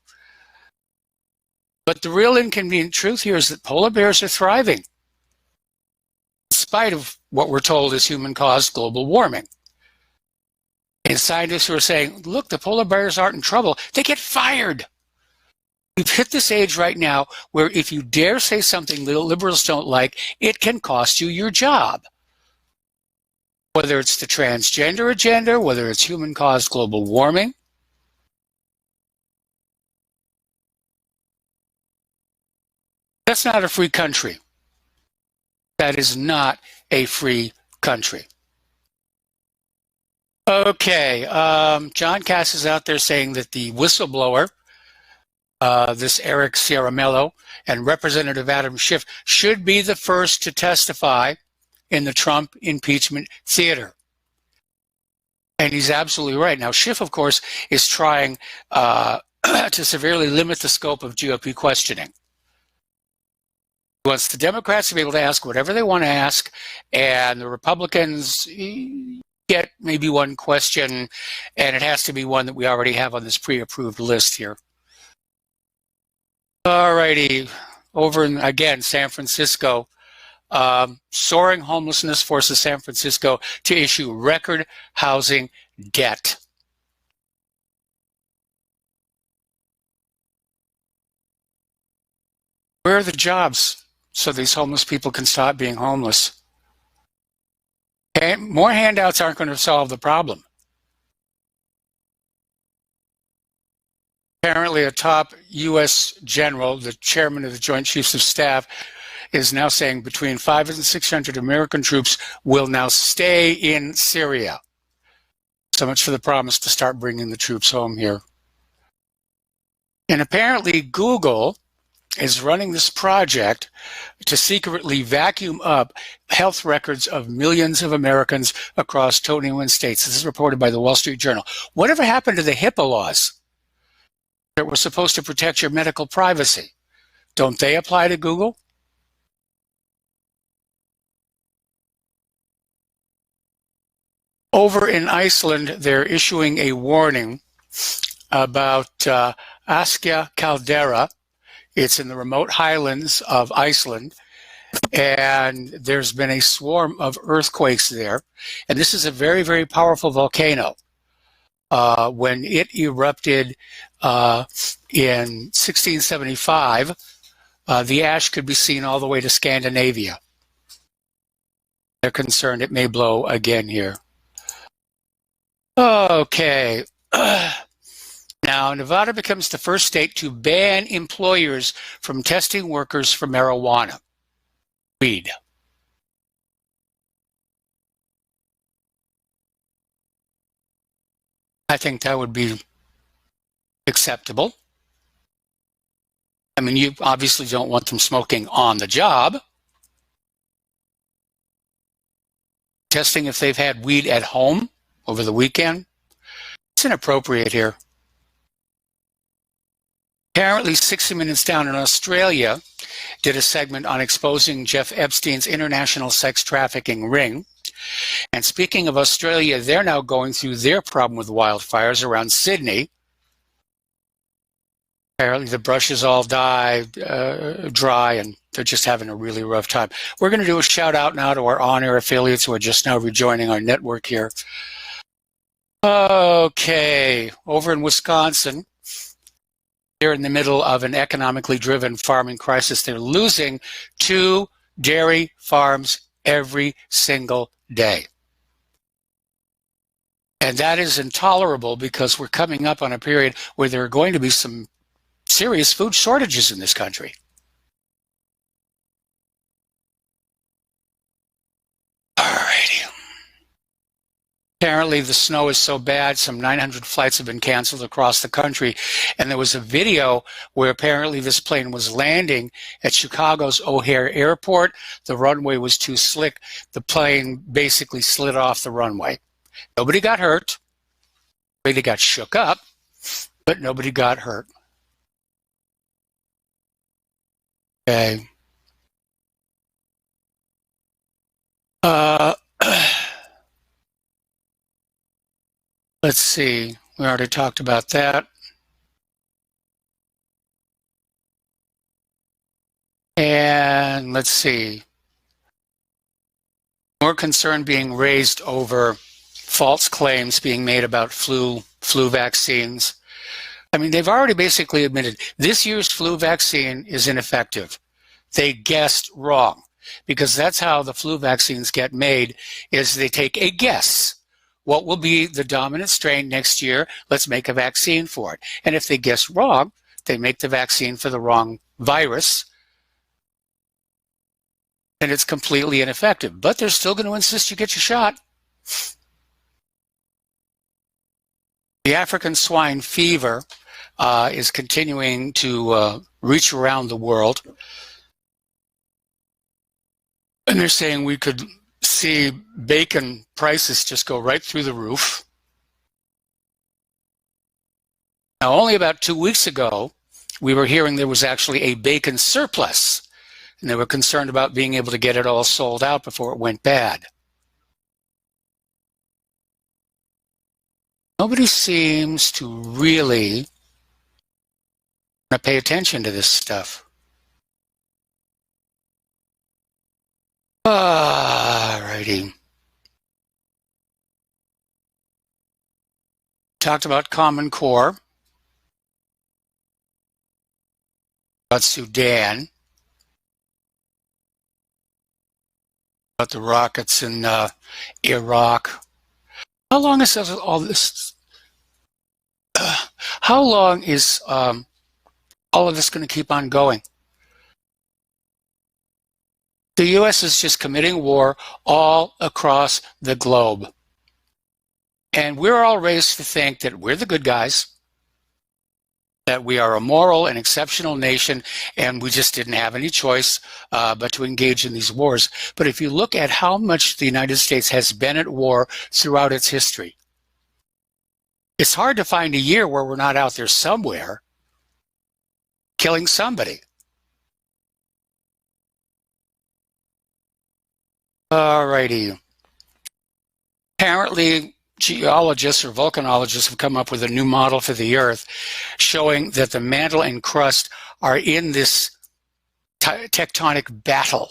But the real inconvenient truth here is that polar bears are thriving, in spite of what we're told is human-caused global warming. And scientists who are saying, look, the polar bears aren't in trouble, they get fired. We've hit this age right now where if you dare say something the liberals don't like, it can cost you your job. Whether it's the transgender agenda, whether it's human-caused global warming, That's not a free country. That is not a free country. Okay, John Cass is out there saying that the whistleblower, this Eric Ciaramello and Representative Adam Schiff, should be the first to testify in the Trump impeachment theater. And he's absolutely right. Now, Schiff, of course, is trying to severely limit the scope of GOP questioning. He wants the Democrats to be able to ask whatever they want to ask, and the Republicans get maybe one question, and it has to be one that we already have on this pre-approved list here. All righty. Over in, again, San Francisco, soaring homelessness forces San Francisco to issue record housing debt. Where are the jobs so these homeless people can stop being homeless? Okay, more handouts aren't going to solve the problem. Apparently, a top U.S. general, the chairman of the Joint Chiefs of Staff, is now saying between 500 and 600 American troops will now stay in Syria. So much for the promise to start bringing the troops home here. And apparently, Google is running this project to secretly vacuum up health records of millions of Americans across 21 states. This is reported by the Wall Street Journal. Whatever happened to the HIPAA laws that were supposed to protect your medical privacy? Don't they apply to Google? Over in Iceland, they're issuing a warning about Askja caldera. It's in the remote highlands of Iceland, and there's been a swarm of earthquakes there. And this is a very, very powerful volcano. When it erupted in 1675, the ash could be seen all the way to Scandinavia. They're concerned it may blow again here. Okay. Now, Nevada becomes the first state to ban employers from testing workers for marijuana, weed. I think that would be acceptable. I mean, you obviously don't want them smoking on the job. Testing if they've had weed at home over the weekend. It's inappropriate here. Apparently, 60 Minutes down in Australia did a segment on exposing Jeff Epstein's international sex trafficking ring. And speaking of Australia, they're now going through their problem with wildfires around Sydney. Apparently, the brush is all dry, and they're just having a really rough time. We're going to do a shout out now to our on-air affiliates who are just now rejoining our network here. Okay, over in Wisconsin, they're in the middle of an economically driven farming crisis. They're losing 2 dairy farms every single day. And that is intolerable because we're coming up on a period where there are going to be some serious food shortages in this country. Alrighty. Apparently the snow is so bad, some 900 flights have been canceled across the country. And there was a video where apparently this plane was landing at Chicago's O'Hare Airport. The runway was too slick. The plane basically slid off the runway. Nobody got hurt. Nobody got shook up, but nobody got hurt. Okay. Let's see. We already talked about that. And let's see. More concern being raised over false claims being made about flu vaccines. I mean, they've already basically admitted this year's flu vaccine is ineffective. They guessed wrong, because that's how the flu vaccines get made, is they take a guess. What will be the dominant strain next year? Let's make a vaccine for it. And if they guess wrong, they make the vaccine for the wrong virus. and it's completely ineffective. But they're still going to insist you get your shot. The African swine fever is continuing to reach around the world. And they're saying we could see bacon prices just go right through the roof. Now, only about 2 weeks ago, we were hearing there was actually a bacon surplus, and they were concerned about being able to get it all sold out before it went bad. Nobody seems to really pay attention to this stuff. Alrighty. Talked about Common Core, about Sudan, about the rockets in Iraq. How long is all this? How long is all of this going to keep on going? The U.S. is just committing war all across the globe. And we're all raised to think that we're the good guys, that we are a moral and exceptional nation, and we just didn't have any choice but to engage in these wars. But if you look at how much the United States has been at war throughout its history, it's hard to find a year where we're not out there somewhere killing somebody. Alrighty. Apparently, geologists or volcanologists have come up with a new model for the Earth showing that the mantle and crust are in this tectonic battle.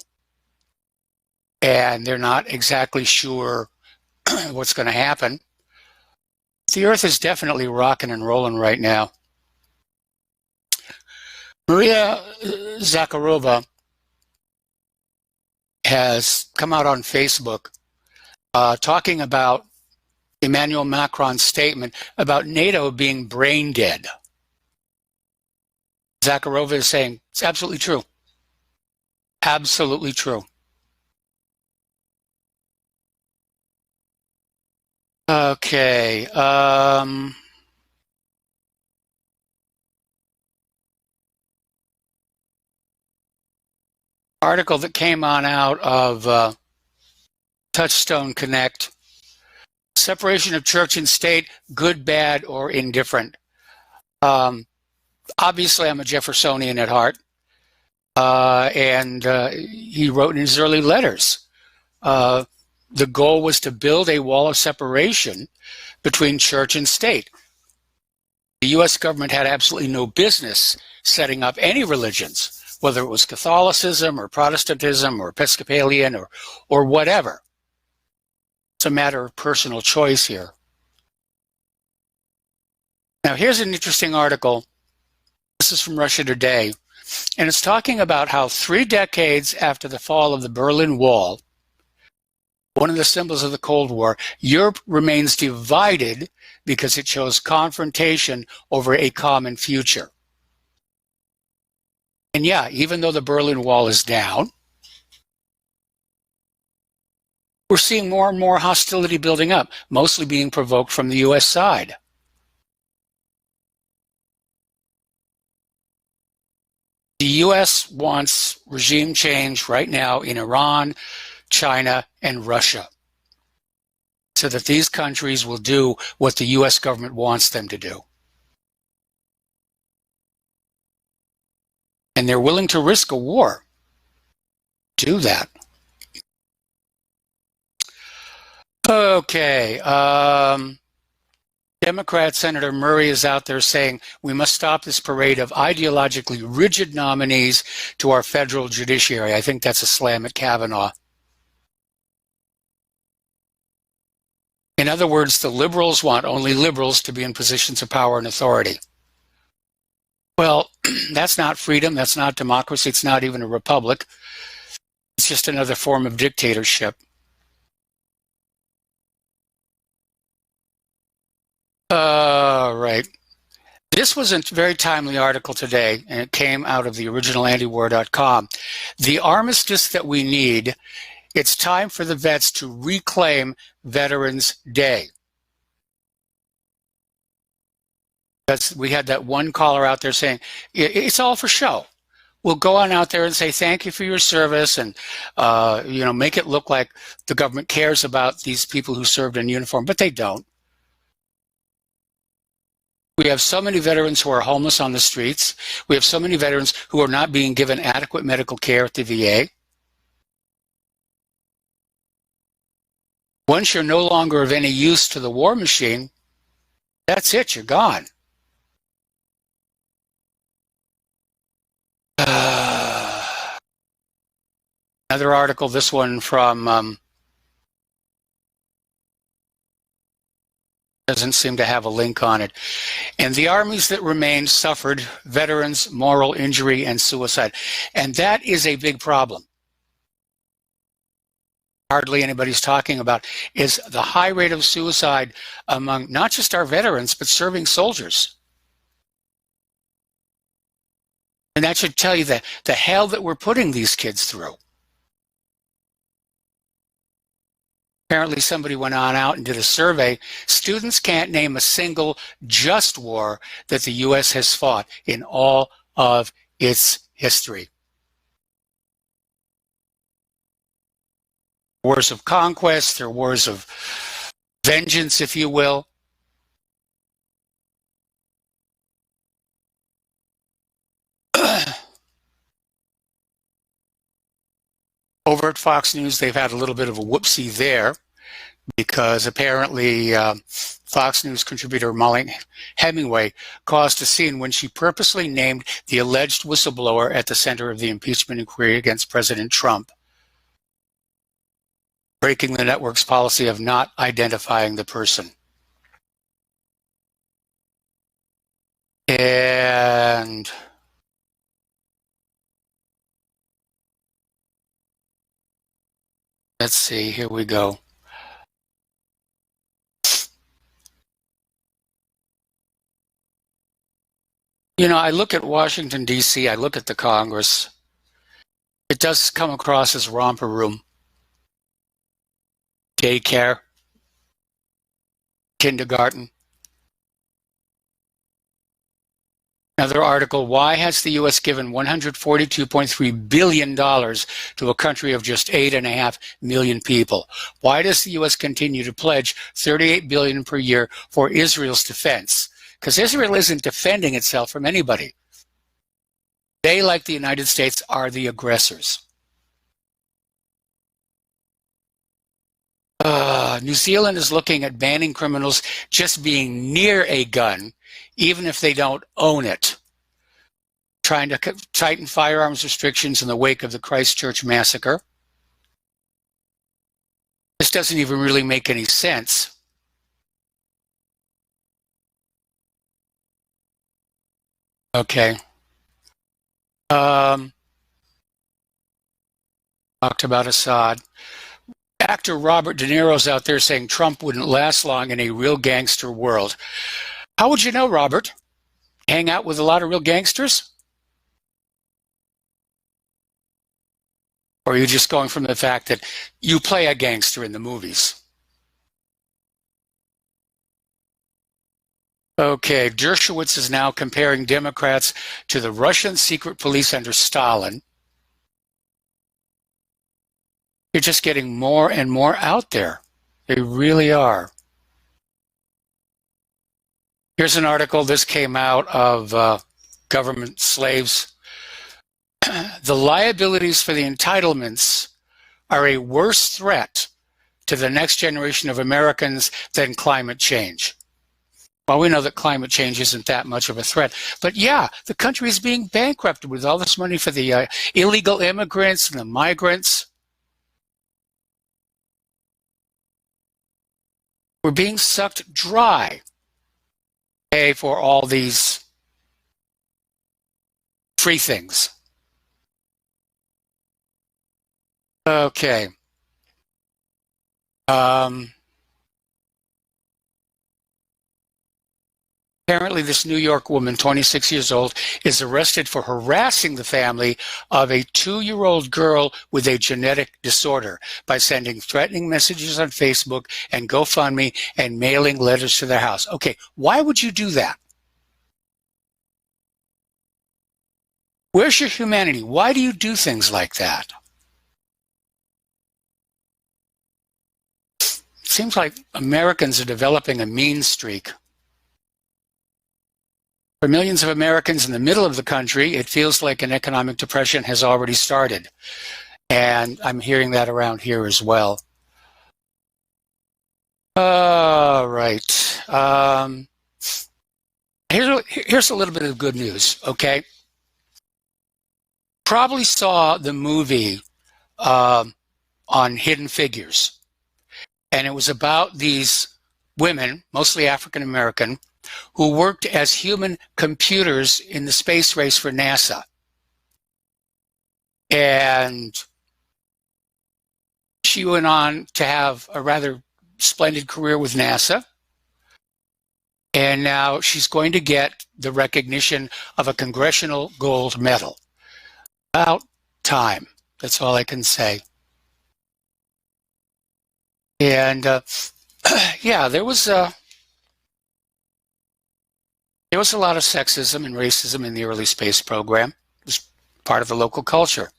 And they're not exactly sure what's going to happen. The Earth is definitely rocking and rolling right now. Maria Zakharova has come out on Facebook talking about Emmanuel Macron's statement about NATO being brain dead. Zakharova is saying it's absolutely true. Absolutely true. Okay. Article that came on out of Touchstone Connect. Separation of church and state, good, bad, or indifferent. Obviously, I'm a Jeffersonian at heart. And he wrote in his early letters, the goal was to build a wall of separation between church and state. The U.S. government had absolutely no business setting up any religions, whether it was Catholicism or Protestantism or Episcopalian or whatever. It's a matter of personal choice here. Now, here's an interesting article. This is from Russia Today, and it's talking about how 3 decades after the fall of the Berlin Wall, one of the symbols of the Cold War, Europe remains divided because it chose confrontation over a common future. And yeah, even though the Berlin Wall is down, we're seeing more and more hostility building up, mostly being provoked from the U.S. side. The U.S. wants regime change right now in Iran, China, and Russia, so that these countries will do what the U.S. government wants them to do. And they're willing to risk a war to do that. Okay. Democrat Senator Murray is out there saying we must stop this parade of ideologically rigid nominees to our federal judiciary. I think that's a slam at Kavanaugh. In other words, the liberals want only liberals to be in positions of power and authority. Well, that's not freedom. That's not democracy. It's not even a republic. It's just another form of dictatorship. Right. This was a very timely article today, and it came out of the original antiwar.com. The armistice that we need, it's time for the vets to reclaim Veterans Day. We had that one caller out there saying, it's all for show. We'll go on out there and say thank you for your service and make it look like the government cares about these people who served in uniform, but they don't. We have so many veterans who are homeless on the streets. We have so many veterans who are not being given adequate medical care at the VA. Once you're no longer of any use to the war machine, that's it, you're gone. Another article, this one from doesn't seem to have a link on it. And the armies that remained suffered veterans, moral injury, and suicide. And that is a big problem. Hardly anybody's talking about is the high rate of suicide among not just our veterans, but serving soldiers. And that should tell you the hell that we're putting these kids through. Apparently somebody went on out and did a survey. Students can't name a single just war that the U.S. has fought in all of its history. Wars of conquest, or wars of vengeance, if you will. Over at Fox News, they've had a little bit of a whoopsie there because apparently Fox News contributor Molly Hemingway caused a scene when she purposely named the alleged whistleblower at the center of the impeachment inquiry against President Trump, breaking the network's policy of not identifying the person. And let's see, here we go. You know, I look at Washington, D.C., I look at the Congress. It does come across as romper room, daycare, kindergarten. Another article, why has the U.S. given $142.3 billion to a country of just 8.5 million people? Why does the U.S. continue to pledge $38 billion per year for Israel's defense? Because Israel isn't defending itself from anybody. They, like the United States, are the aggressors. New Zealand is looking at banning criminals just being near a gun, even if they don't own it. Trying to tighten firearms restrictions in the wake of the Christchurch massacre. This doesn't even really make any sense. Okay. Talked about Assad. Actor Robert De Niro's out there saying Trump wouldn't last long in a real gangster world. How would you know, Robert? Hang out with a lot of real gangsters? Or are you just going from the fact that you play a gangster in the movies? Okay, Dershowitz is now comparing Democrats to the Russian secret police under Stalin. You're just getting more and more out there. They really are. Here's an article. This came out of Government Slaves. The liabilities for the entitlements are a worse threat to the next generation of Americans than climate change. Well, we know that climate change isn't that much of a threat. But yeah, the country is being bankrupted with all this money for the illegal immigrants and the migrants. We're being sucked dry for all these free things. Okay. Apparently, this New York woman, 26 years old, is arrested for harassing the family of a 2-year-old girl with a genetic disorder by sending threatening messages on Facebook and GoFundMe and mailing letters to their house. Okay, why would you do that? Where's your humanity? Why do you do things like that? It seems like Americans are developing a mean streak. For millions of Americans in the middle of the country, it feels like an economic depression has already started. And I'm hearing that around here as well. All right. Here's a little bit of good news, okay? Probably saw the movie on Hidden Figures. And it was about these women, mostly African American, who worked as human computers in the space race for NASA. And she went on to have a rather splendid career with NASA. And now she's going to get the recognition of a Congressional Gold Medal. About time. That's all I can say. And yeah, there was a lot of sexism and racism in the early space program. It was part of the local culture.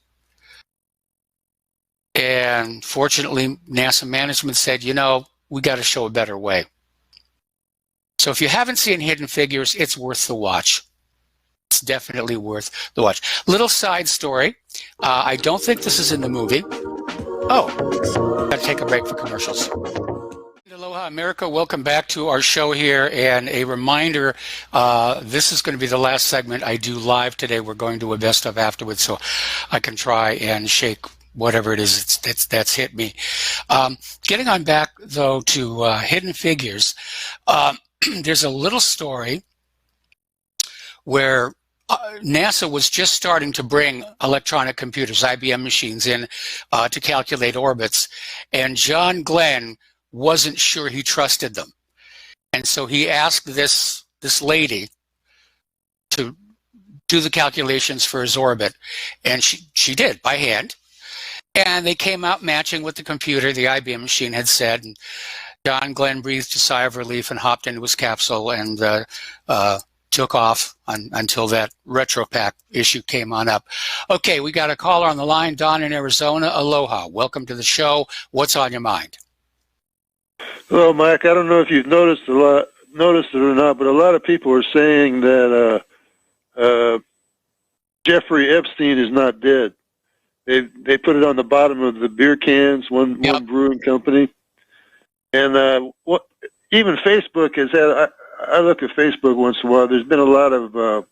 And fortunately, NASA management said, you know, we got to show a better way. So if you haven't seen Hidden Figures, it's worth the watch. It's definitely worth the watch. Little side story. I don't think this is in the movie. Oh, got to take a break for commercials. Aloha America, welcome back to our show here, and a reminder, this is going to be the last segment I do live today. We're going to a best of afterwards, so I can try and shake whatever it is that's hit me. Getting on back, though, to Hidden Figures, there's a little story where NASA was just starting to bring electronic computers, IBM machines, in to calculate orbits, and John Glenn wasn't sure he trusted them. And so he asked this lady to do the calculations for his orbit, and she did by hand. And they came out matching what the computer, the IBM machine, had said. And John Glenn breathed a sigh of relief and hopped into his capsule and took off until that RetroPack issue came on up. Okay, we got a caller on the line, Don in Arizona. Aloha. Welcome to the show. What's on your mind? Well, Mike, I don't know if you've noticed it or not, but a lot of people are saying that Jeffrey Epstein is not dead. They put it on the bottom of the beer cans, one brewing company, and even Facebook has had. I look at Facebook once in a while. There's been a lot of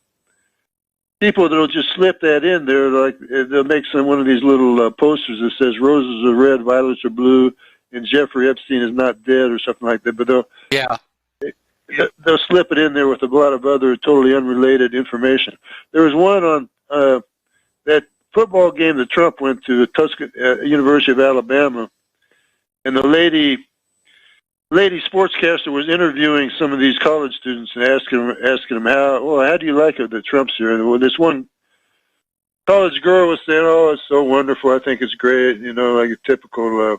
people that'll just slip that in there, like they'll make one of these little posters that says "Roses are red, violets are blue." And Jeffrey Epstein is not dead or something like that, but they'll slip it in there with a lot of other totally unrelated information. There was one on that football game that Trump went to, the University of Alabama, and the lady sportscaster was interviewing some of these college students and asking them how do you like it that Trump's here? And this one college girl was saying, "Oh, it's so wonderful. I think it's great. You know, like a typical."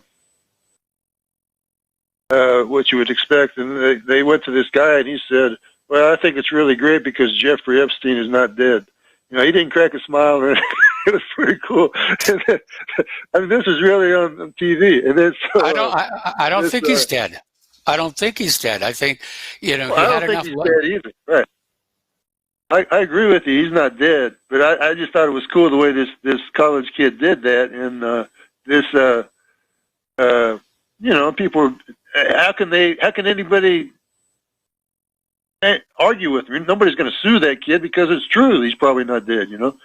What you would expect, and they went to this guy, and he said, "Well, I think it's really great because Jeffrey Epstein is not dead." You know, he didn't crack a smile, or it was pretty cool. I mean, this is really on TV, and it's. I don't think he's dead. I don't think he's dead. I think, you know, I don't think he's dead either. Right. I agree with you. He's not dead, but I just thought it was cool the way this college kid did that, and you know, people. How can anybody argue with me? Nobody's going to sue that kid because it's true. He's probably not dead, you know.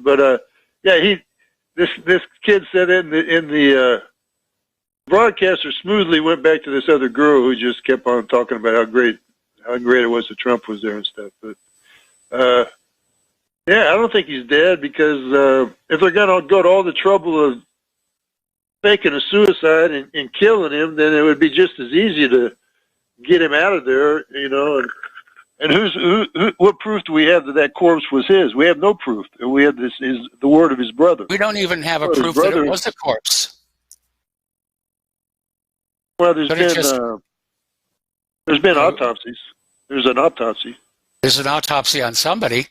But this kid said in the broadcaster smoothly went back to this other girl who just kept on talking about how great it was that Trump was there and stuff. But I don't think he's dead because if they're going to go to all the trouble of faking a suicide and killing him, then it would be just as easy to get him out of there, you know. And what proof do we have that that corpse was his? We have no proof. We have the word of his brother. We don't even have a Well, his proof that brother- it was a corpse. Well, there's But it just- been autopsies. There's an autopsy. There's an autopsy on somebody.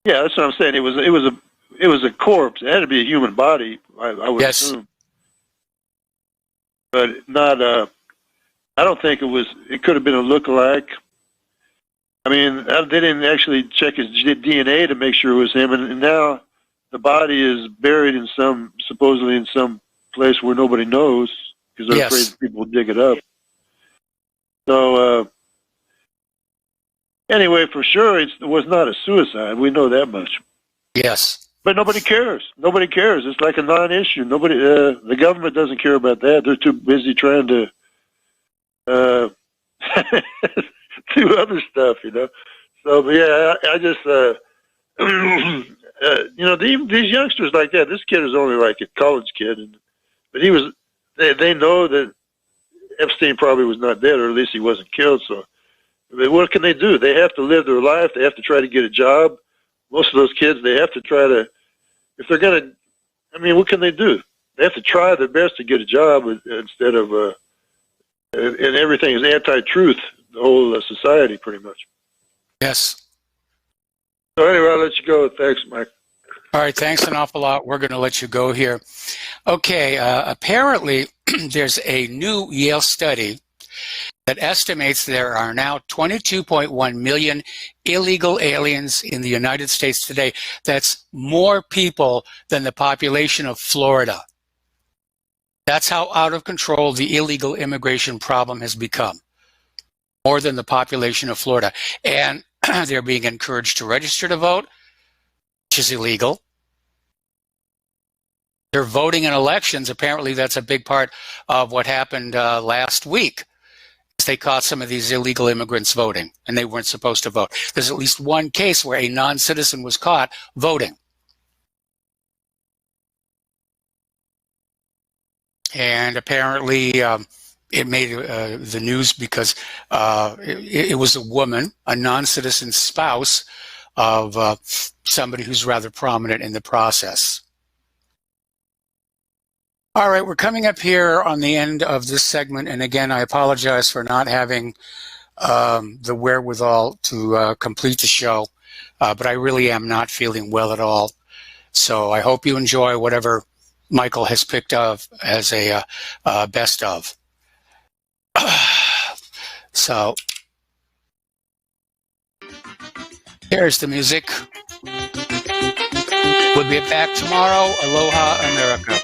Yeah, that's what I'm saying. It was a corpse. It had to be a human body. I would Yes. assume, but not. I don't think it was. It could have been a look-alike. I mean, they didn't actually check his DNA to make sure it was him, and now the body is buried supposedly in some place where nobody knows because they're Yes. afraid people will dig it up. So anyway, for sure, it was not a suicide. We know that much. Yes. But nobody cares. Nobody cares. It's like a non-issue. Nobody. The government doesn't care about that. They're too busy trying to do other stuff, you know. So, but yeah, I just, you know, these youngsters like that. This kid is only like a college kid, but he was. They know that Epstein probably was not dead, or at least he wasn't killed. So, I mean, what can they do? They have to live their life. They have to try to get a job. Most of those kids, they have to try to. If they're gonna, I mean, what can they do? They have to try their best to get a job instead of. And everything is anti-truth. The whole society, pretty much. Yes. So anyway, I'll let you go. Thanks, Mike. All right. Thanks an awful lot. We're going to let you go here. Okay. Apparently, there's a new Yale study that estimates there are now 22.1 million illegal aliens in the United States today. That's more people than the population of Florida. That's how out of control the illegal immigration problem has become. More than the population of Florida. And they're being encouraged to register to vote, which is illegal. They're voting in elections. Apparently, that's a big part of what happened last week. They caught some of these illegal immigrants voting, and they weren't supposed to vote. There's at least one case where a non-citizen was caught voting. And apparently it made the news because it was a woman, a non-citizen spouse of somebody who's rather prominent in the process. All right, we're coming up here on the end of this segment. And again, I apologize for not having the wherewithal to complete the show. But I really am not feeling well at all. So I hope you enjoy whatever Michael has picked up as a best of. So here's the music. We'll be back tomorrow. Aloha, America.